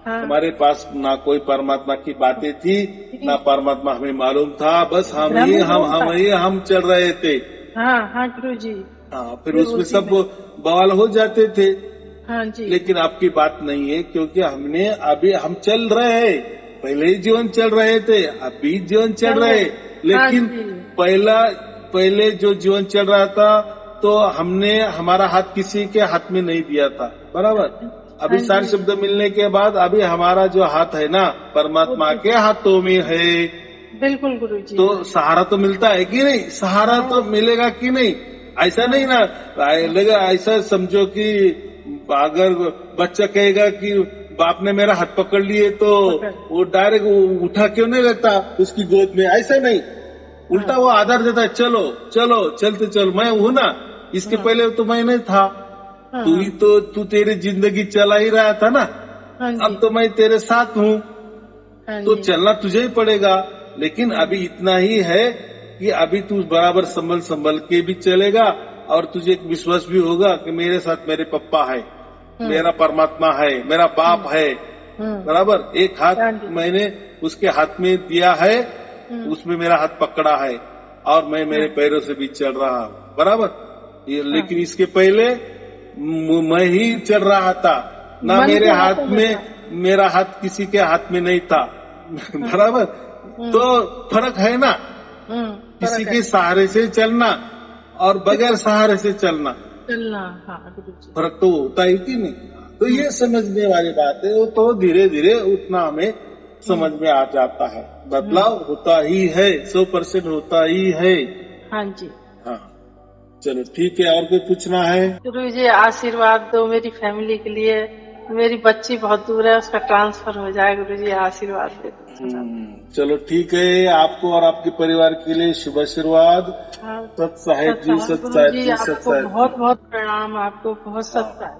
हमारे पास ना कोई परमात्मा की बातें थी, ना परमात्मा हमें मालूम था, बस हम चल रहे थे। हाँ गुरुजी। हाँ, फिर उसमें सब बवाल हो जाते थे। हाँ जी। लेकिन आपकी बात नहीं है, क्योंकि अभी हम चल रहे हैं। पहले ही जीवन चल रहे थे, अभी जीवन चल रहे। लेकिन पहले जो जीवन चल रहा था तो हमने हमारा हाथ किसी के हाथ में नहीं दिया था, बराबर। अभी सार शब्द मिलने के बाद अभी हमारा जो हाथ है ना, परमात्मा के हाथों में है। बिल्कुल गुरुजी। तो सहारा तो मिलता है कि नहीं? सहारा तो मिलेगा कि नहीं? ऐसा नहीं ना लगा, ऐसा समझो कि अगर बच्चा कहेगा कि बाप ने मेरा हाथ पकड़ लिए तो वो डायरेक्ट उठा क्यों नहीं रहता उसकी गोद में? ऐसा नहीं, उल्टा वो आधार देता है, चलो चलो चलते चलो, मैं हूं ना। इसके पहले तो मैं नहीं था, तू तेरी जिंदगी चला ही रहा था ना। अब तो मैं तेरे साथ हूँ, तो चलना तुझे ही पड़ेगा। लेकिन अभी इतना ही है कि अभी तू बराबर संभल के भी चलेगा, और तुझे एक विश्वास भी होगा कि मेरे साथ मेरे पप्पा है, मेरा परमात्मा है, मेरा बाप है, बराबर। एक हाथ मैंने उसके हाथ में दिया है, उसमें मेरा हाथ पकड़ा है, और मैं मेरे पैरों से भी चल रहा हूँ, बराबर। ये लेकिन इसके पहले मैं ही चल रहा था ना, मेरे हाथ में, मेरा हाथ किसी के हाथ में नहीं था, बराबर। तो फर्क है ना, किसी के सहारे से चलना और बगैर सहारे से चलना, फर्क तो होता ही कि नहीं? तो ये समझने वाली बात है। वो तो धीरे धीरे उतना हमें समझ में आ जाता है। बदलाव होता ही है, 100% होता ही है। हाँ जी। हाँ, चलो ठीक है। और कोई पूछना है? गुरु जी आशीर्वाद दो मेरी फैमिली के लिए, मेरी बच्ची बहुत दूर है, उसका ट्रांसफर हो जाए। गुरु जी आशीर्वाद दे दो। चलो ठीक है, आपको और आपके परिवार के लिए शुभ आशीर्वाद। सत साहेब जी, सत साहेब जी, सत साहेब। बहुत बहुत प्रणाम, आपको बहुत सत साहेब।